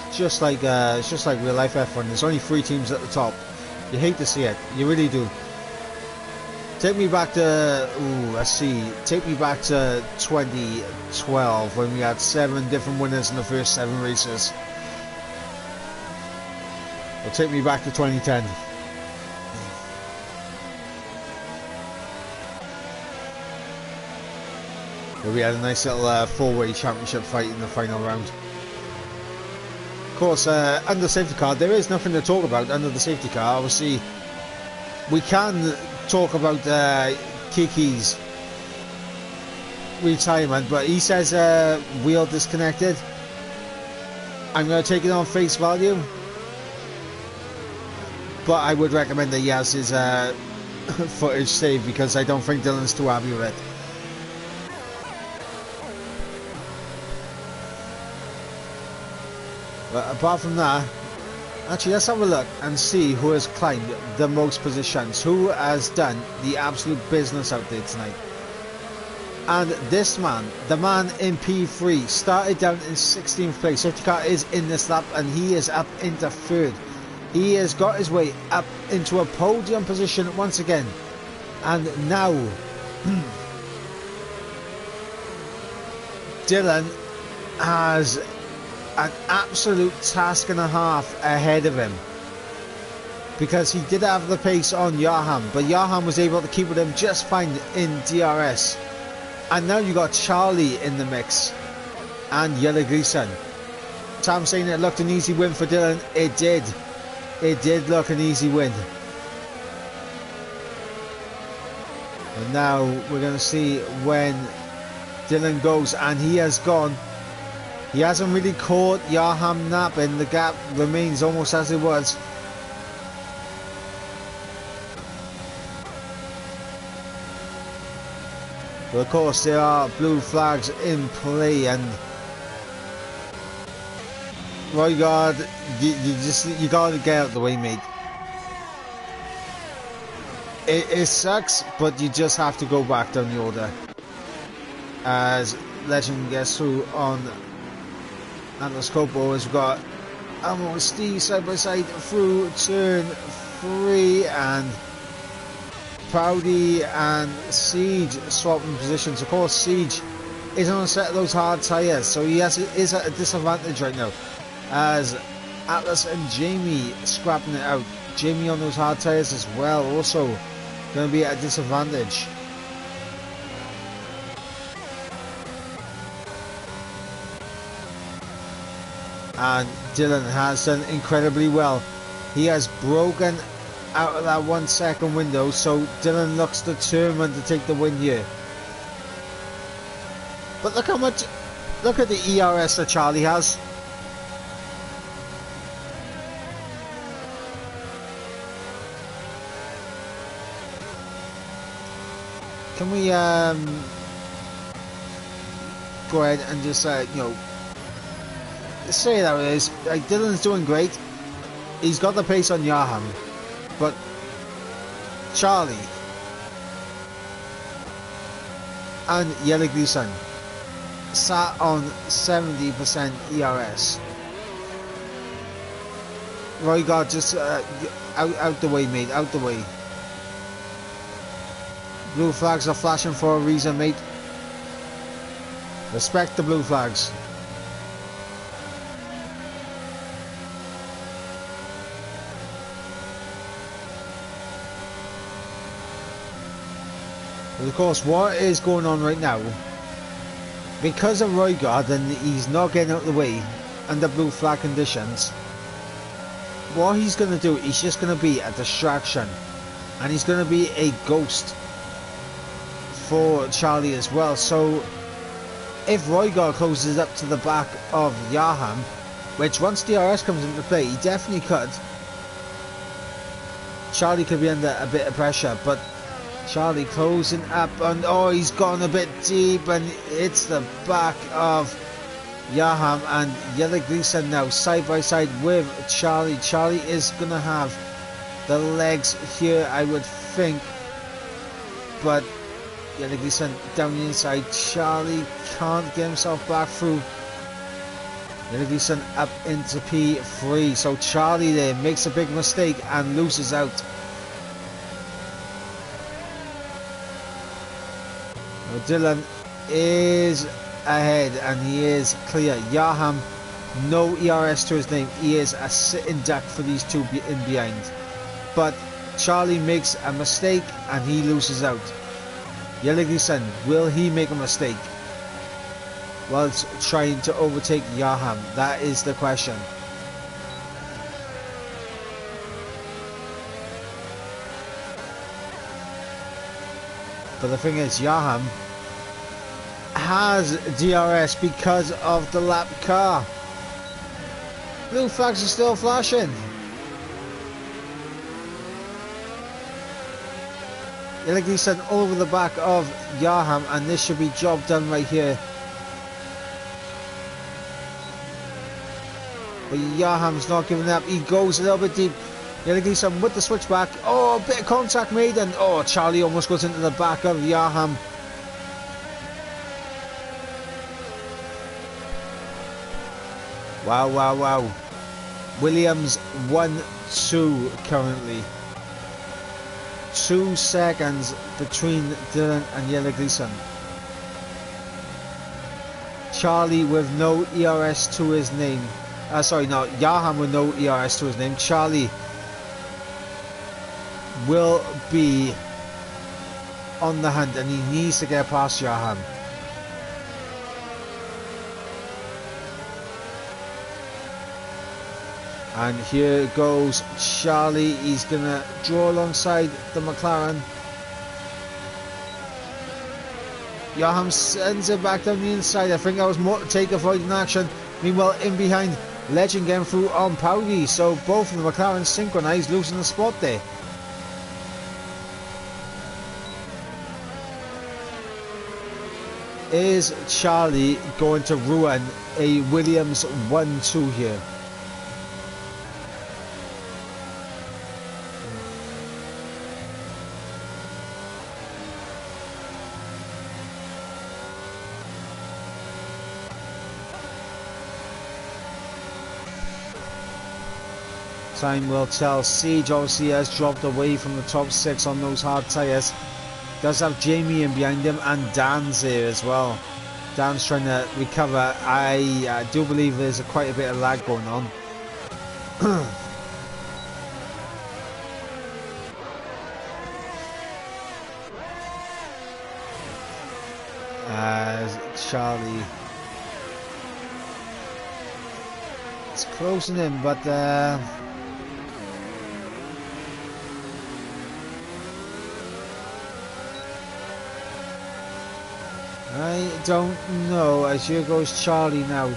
It's just like real life F1. There's only 3 teams at the top. You hate to see it. You really do. Take me back to, let's see, take me back to 2012 when we had 7 different winners in the first 7 races. Or take me back to 2010. Where we had a nice little 4-way championship fight in the final round. Of course, under the safety car, there is nothing to talk about under the safety car. Obviously, we can talk about Kiki's retirement, but he says wheel disconnected. I'm going to take it on face value, but I would recommend that he has his footage saved, because I don't think Dylan's too happy with it. But apart from that, actually, let's have a look and see who has climbed the most positions, who has done the absolute business out there tonight. And this man, the man in P3, started down in 16th place. Safety car is in this lap, and he is up into 3rd. He has got his way up into a podium position once again. And now, Dylan has an absolute task and a half ahead of him, because he did have the pace on Johan, but Johan was able to keep with him just fine in DRS. And now you got Charlie in the mix and Yellow Gleason. Sam saying it looked an easy win for Dylan. It did look an easy win. And now we're going to see when Dylan goes, and he has gone. He hasn't really caught Johan napping. The gap remains almost as it was. But of course there are blue flags in play, and Roygaard, you gotta get out of the way, mate. It sucks, but you just have to go back down the order. As Legend gets through on Atlas Copo, as we've got Elmo and Steve side by side through turn 3, and Proudy and Siege swapping positions. Of course, Siege is on a set of those hard tyres, so he is at a disadvantage right now. As Atlas and Jamie scrapping it out. Jamie on those hard tyres as well, also going to be at a disadvantage. And Dylan has done incredibly well. He has broken out of that 1 second window, so Dylan looks determined to take the win here. But look at the ERS that Charlie has. Can we go ahead and just say that it is. Like, Dylan's doing great. He's got the pace on Yaham, but Charlie and Yellow-Gleason sat on 70% ERS. Roygaard just out the way, mate, out the way. Blue flags are flashing for a reason, mate. Respect the blue flags. But of course, what is going on right now, because of Roygaard and he's not getting out of the way under blue flag conditions, what he's going to do, he's just going to be a distraction, and he's going to be a ghost for Charlie as well. So if Roygaard closes up to the back of Yaham, which once DRS comes into play, he definitely could, Charlie could be under a bit of pressure. But Charlie closing up, and oh, he's gone a bit deep, and it's the back of Yaham, and Yellow-Gleason now side by side with Charlie. Charlie is gonna have the legs here, I would think, but Yellow-Gleason down the inside. Charlie can't get himself back through. Yellow-Gleason up into P3, so Charlie there makes a big mistake and loses out. Dylan is ahead and he is clear. Yaham, no ERS to his name. He is a sitting duck for these two in behind. But Charlie makes a mistake and he loses out. Yellow-Gleason, will he make a mistake whilst trying to overtake Yaham? That is the question. But the thing is, Yaham has DRS because of the lap car. Blue flags are still flashing. Yellow-Gleason over the back of Yaham, and this should be job done right here. But Yaham's not giving up. He goes a little bit deep. Yellow-Gleason with the switchback. Oh, a bit of contact made, and oh, Charlie almost goes into the back of Yaham. Wow, wow, wow. Williams 1-2 currently. 2 seconds between Dylan and Yellow-Gleason. Charlie with no ERS to his name. Sorry, no, Yaham with no ERS to his name. Charlie will be on the hunt, and he needs to get past Yaham. And here goes Charlie. He's going to draw alongside the McLaren. Yaham sends it back down the inside. I think that was more to take avoiding action. Meanwhile, in behind, Legend getting through on Powdy. So both of the McLaren synchronized, losing the spot there. Is Charlie going to ruin a Williams 1-2 here? Time will tell. Siege obviously has dropped away from the top 6 on those hard tyres. Does have Jamie in behind him, and Dan's there as well. Dan's trying to recover. I do believe there's quite a bit of lag going on. Charlie, it's closing in, but I don't know. As here goes Charlie now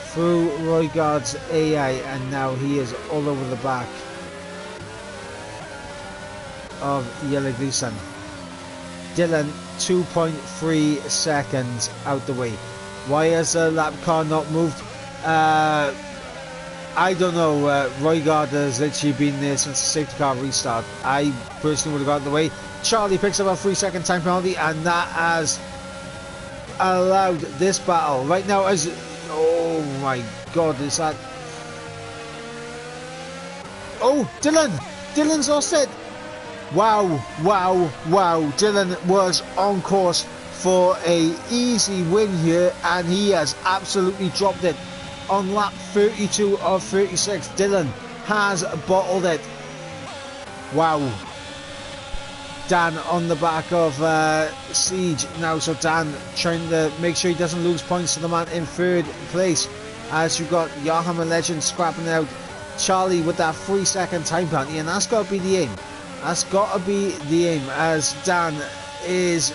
through Roygaard's AI, and now he is all over the back of Yellow Gleason. Dylan 2.3 seconds out the way. Why has the lap car not moved? I don't know. Roygaard has literally been there since the safety car restart. I personally would have got in the way. Charlie picks up a 3-second time penalty, and that has allowed this battle right now. As oh my god, is that? Oh, Dylan's lost it. Wow. Dylan was on course for a easy win here, and he has absolutely dropped it on lap 32 of 36. Dylan has bottled it. Wow. Dan on the back of Siege now, so Dan trying to make sure he doesn't lose points to the man in 3rd place, as you've got Yahama Legend scrapping out Charlie with that 3-second time penalty, and that's got to be the aim. That's got to be the aim, as Dan is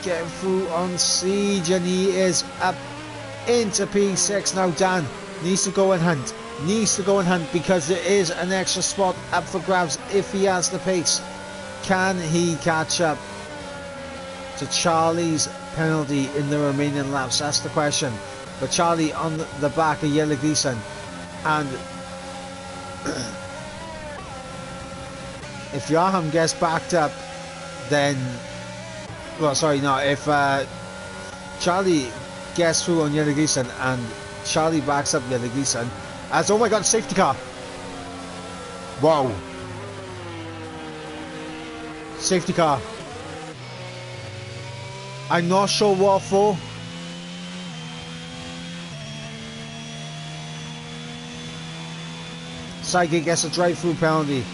getting through on Siege, and he is up into P6 now. Dan needs to go and hunt. Because there is an extra spot up for grabs if he has the pace. Can he catch up to Charlie's penalty in the remaining laps? That's the question. But Charlie on the back of Yellow Gleason, and if Yaham gets backed up, then if Charlie gets through on Yellow Gleason and Charlie backs up Yellow Gleason, as oh my god, safety car. Wow. Safety car. I'm not sure what for. Psychic gets a drive-through penalty.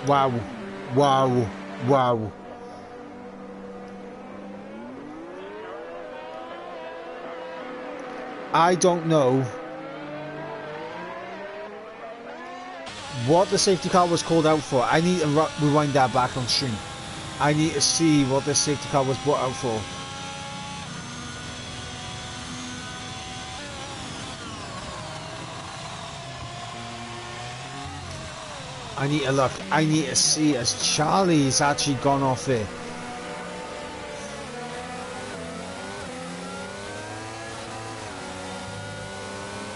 Wow. I don't know what the safety car was called out for. I need to rewind that back on stream. I need to see what the safety car was brought out for. I need to look. I need to see, as Charlie's actually gone off there.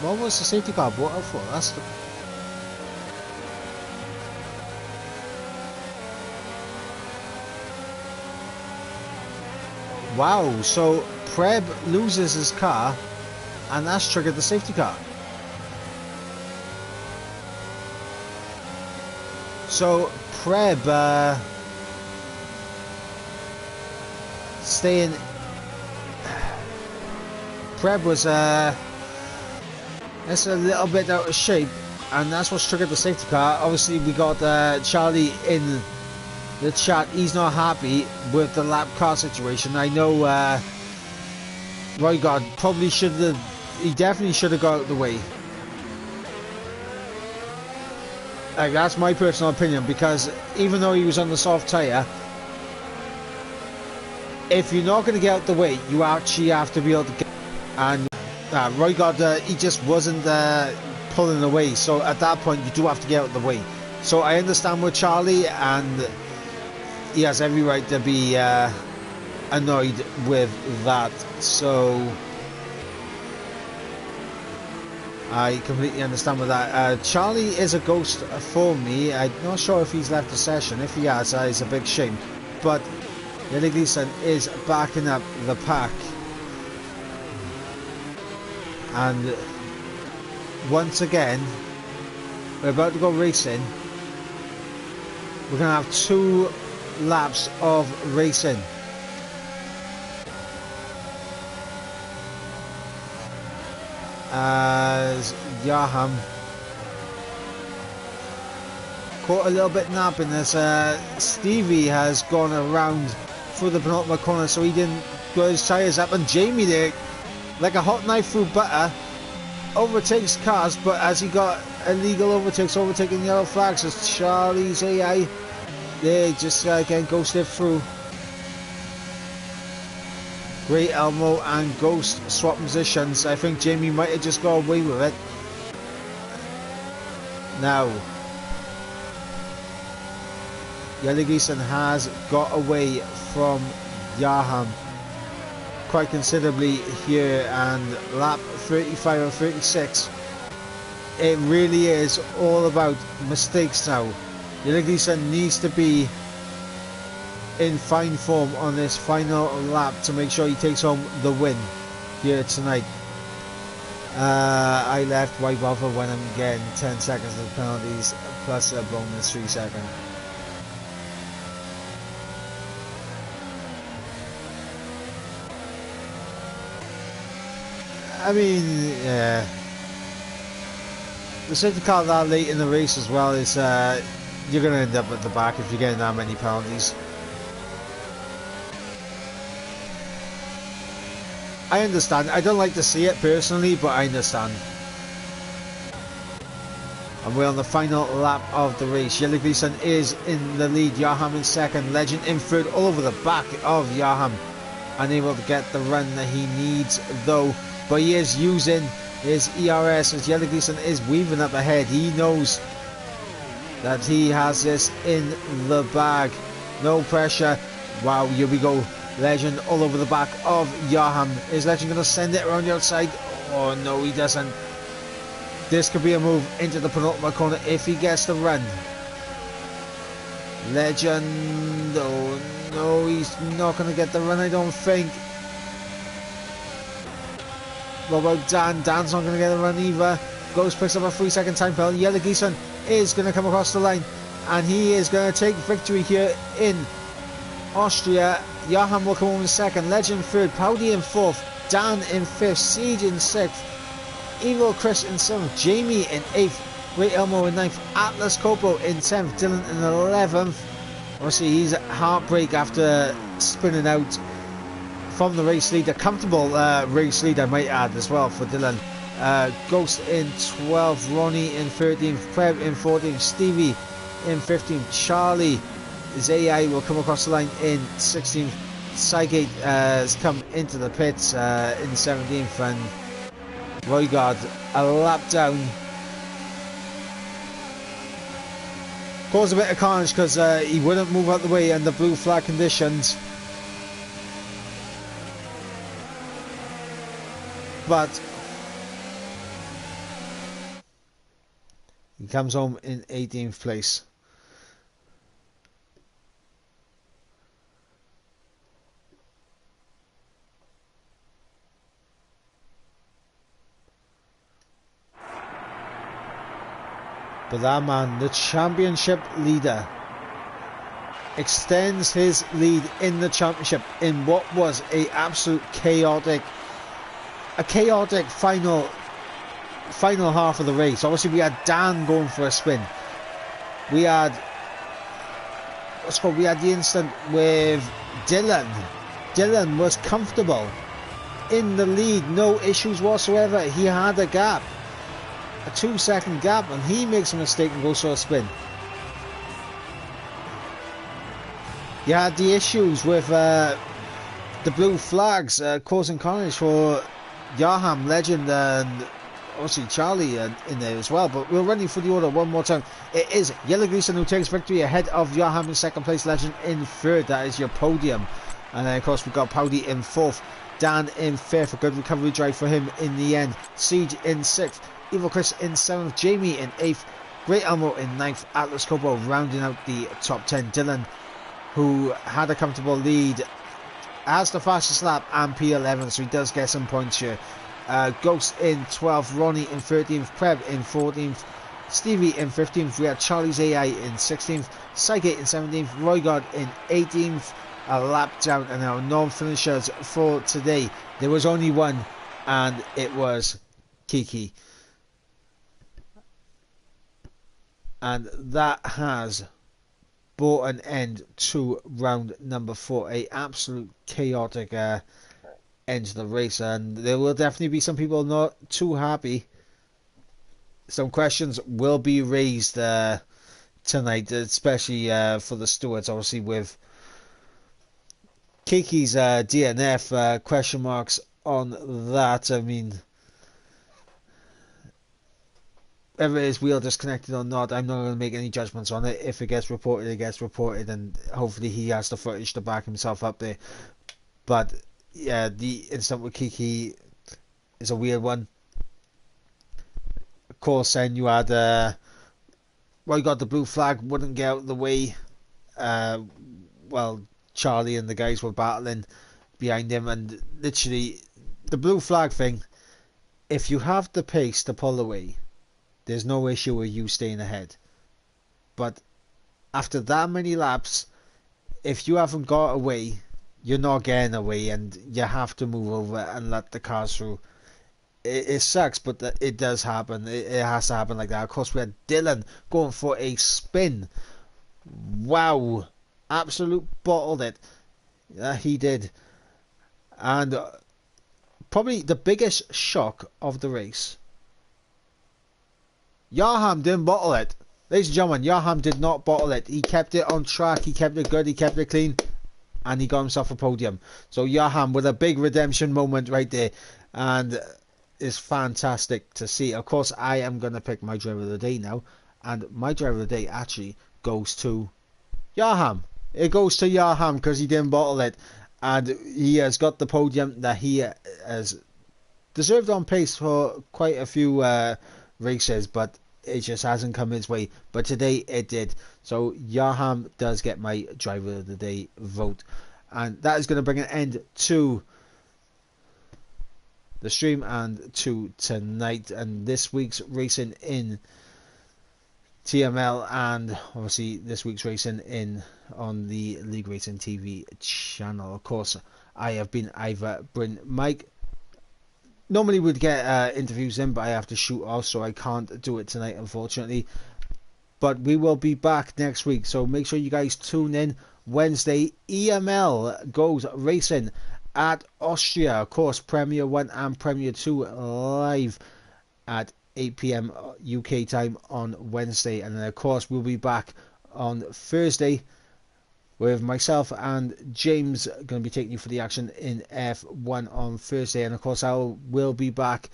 What was the safety car brought out for? That's the... Wow, so Preb loses his car, and that's triggered the safety car. So Preb staying. Preb was that's a little bit out of shape, and that's what's triggered the safety car. Obviously, we got Charlie in the chat. He's not happy with the lap car situation. I know Roygaard probably should have. He definitely should have got out of the way. Like, that's my personal opinion, because even though he was on the soft tyre, if you're not going to get out the way, you actually have to be able to get. And Roygaard, he just wasn't pulling away, so at that point you do have to get out of the way. So I understand with Charlie, and he has every right to be annoyed with that. So I completely understand with that. Charlie is a ghost for me. I'm not sure if he's left the session. If he has, that is a big shame. But Yellow Gleason is backing up the pack. And once again, we're about to go racing. We're going to have 2 laps of racing. As Yaham caught a little bit napping as Stevie has gone around through the penultimate corner, so he didn't go his tyres up, and Jamie there, like a hot knife through butter, overtakes cars, but as he got illegal overtaking yellow flags as Charlie's AI there just again ghosted through. Great Elmo and Ghost swap positions. I think Jamie might have just got away with it. Now, Yellow Gleason has got away from Yaham quite considerably here, and lap 35 or 36. It really is all about mistakes now. Yellow Gleason needs to be in fine form on this final lap to make sure he takes home the win here tonight. I left, why bother when I'm getting 10 seconds of penalties plus a bonus 3 seconds. I mean, yeah, the safety car that late in the race as well is you're going to end up at the back if you're getting that many penalties. I understand. I don't like to see it personally, but I understand. And we're on the final lap of the race. Yellow Gleason is in the lead. Yaham in second. Legend in third. All over the back of Yaham. Unable to get the run that he needs though. But he is using his ERS as Yellow Gleason is weaving up ahead. He knows that he has this in the bag. No pressure. Wow, here we go. Legend all over the back of Yaham. Is Legend going to send it around the outside? Oh no, he doesn't. This could be a move into the penultimate corner if he gets the run. Legend, oh no, he's not going to get the run, I don't think. What about Dan? Dan's not going to get the run either. Ghost picks up a 3-second time penalty. Yellow Gleason is going to come across the line, and he is going to take victory here in Austria. Yaham will come home in second, Legend third, Powdy in fourth, Dan in fifth, Siege in sixth, Evil Chris in seventh, Jamie in eighth, Great Elmo in ninth, Atlas Copo in 10th, Dylan in 11th. Obviously he's at heartbreak after spinning out from the race lead, a comfortable race lead I might add as well for Dylan. Ghost in 12th, Ronnie in 13th, Preb in 14th, Stevie in 15th, Charlie, his AI will come across the line in 16th, Cygate has come into the pits in 17th, and Roygard a lap down. Caused a bit of carnage because he wouldn't move out the way under blue flag conditions. But he comes home in 18th place. But that man, the championship leader, extends his lead in the championship in what was a absolute chaotic final half of the race. Obviously we had Dan going for a spin. We had the incident with Dylan. Dylan was comfortable in the lead, no issues whatsoever. He had a gap, a 2-second gap, and he makes a mistake and goes for a spin. You had the issues with the blue flags causing carnage for Yaham, Legend and obviously Charlie in there as well. But we're running for the order one more time. It is Yellow Greason who takes victory ahead of Johan in second place, Legend in third. That is your podium. And then of course we've got Powdy in fourth, Dan in fifth, a good recovery drive for him in the end. Siege in sixth, Evil Chris in seventh, Jamie in eighth, Great Elmo in ninth, Atlas Cobo rounding out the top 10. Dylan, who had a comfortable lead, has the fastest lap and P11, so he does get some points here. Ghost in 12th, Ronnie in 13th, Preb in 14th, Stevie in 15th, we had Charlie's AI in 16th, Psychic in 17th, Roygod in 18th, a lap down. And our non-finishers for today, there was only one, and it was Kiki. And that has brought an end to round number 4. A absolute chaotic end to the race, and there will definitely be some people not too happy. Some questions will be raised tonight, especially for the stewards, obviously with Kiki's DNF, question marks on that. I mean, whether it is wheel disconnected or not, I'm not going to make any judgments on it. If it gets reported, it gets reported, and hopefully he has the footage to back himself up there. But yeah, the incident with Kiki is a weird one. Of course, then you had well, you got the blue flag, wouldn't get out of the way. Well, Charlie and the guys were battling behind him, and literally the blue flag thing, if you have the pace to pull away, there's no issue with you staying ahead. But after that many laps, if you haven't got away, you're not getting away, and you have to move over and let the cars through. It sucks, but it does happen. It has to happen like that. Of course, we had Dylan going for a spin. Wow. Absolute bottled it. He did. And probably the biggest shock of the race, Yaham didn't bottle it. Ladies and gentlemen, Yaham did not bottle it. He kept it on track. He kept it good. He kept it clean. And he got himself a podium. So Yaham with a big redemption moment right there. And it's fantastic to see. Of course, I am going to pick my driver of the day now. And my driver of the day actually goes to Yaham. It goes to Yaham because he didn't bottle it. And he has got the podium that he has deserved on pace for quite a few races, but it just hasn't come his way. But today it did. So Yaham does get my driver of the day vote. And that is going to bring an end to the stream and to tonight and this week's racing in TML, and obviously this week's racing in on the League Racing TV channel. Of course, I have been Ivor Bryn Mike. Normally would get interviews in, but I have to shoot off, so I can't do it tonight, unfortunately. But we will be back next week, so make sure you guys tune in. Wednesday, EML goes racing at Austria. Of course, Premier 1 and Premier 2 live at 8 PM UK time on Wednesday. And then, of course, we'll be back on Thursday with myself and James going to be taking you for the action in F1 on Thursday. And, of course, I will be back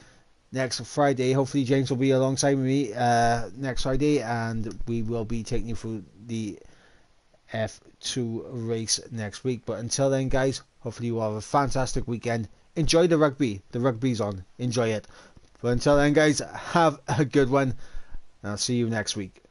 next Friday. Hopefully, James will be alongside me next Friday, and we will be taking you through the F2 race next week. But until then, guys, hopefully you all have a fantastic weekend. Enjoy the rugby. The rugby's on. Enjoy it. But until then, guys, have a good one. And I'll see you next week.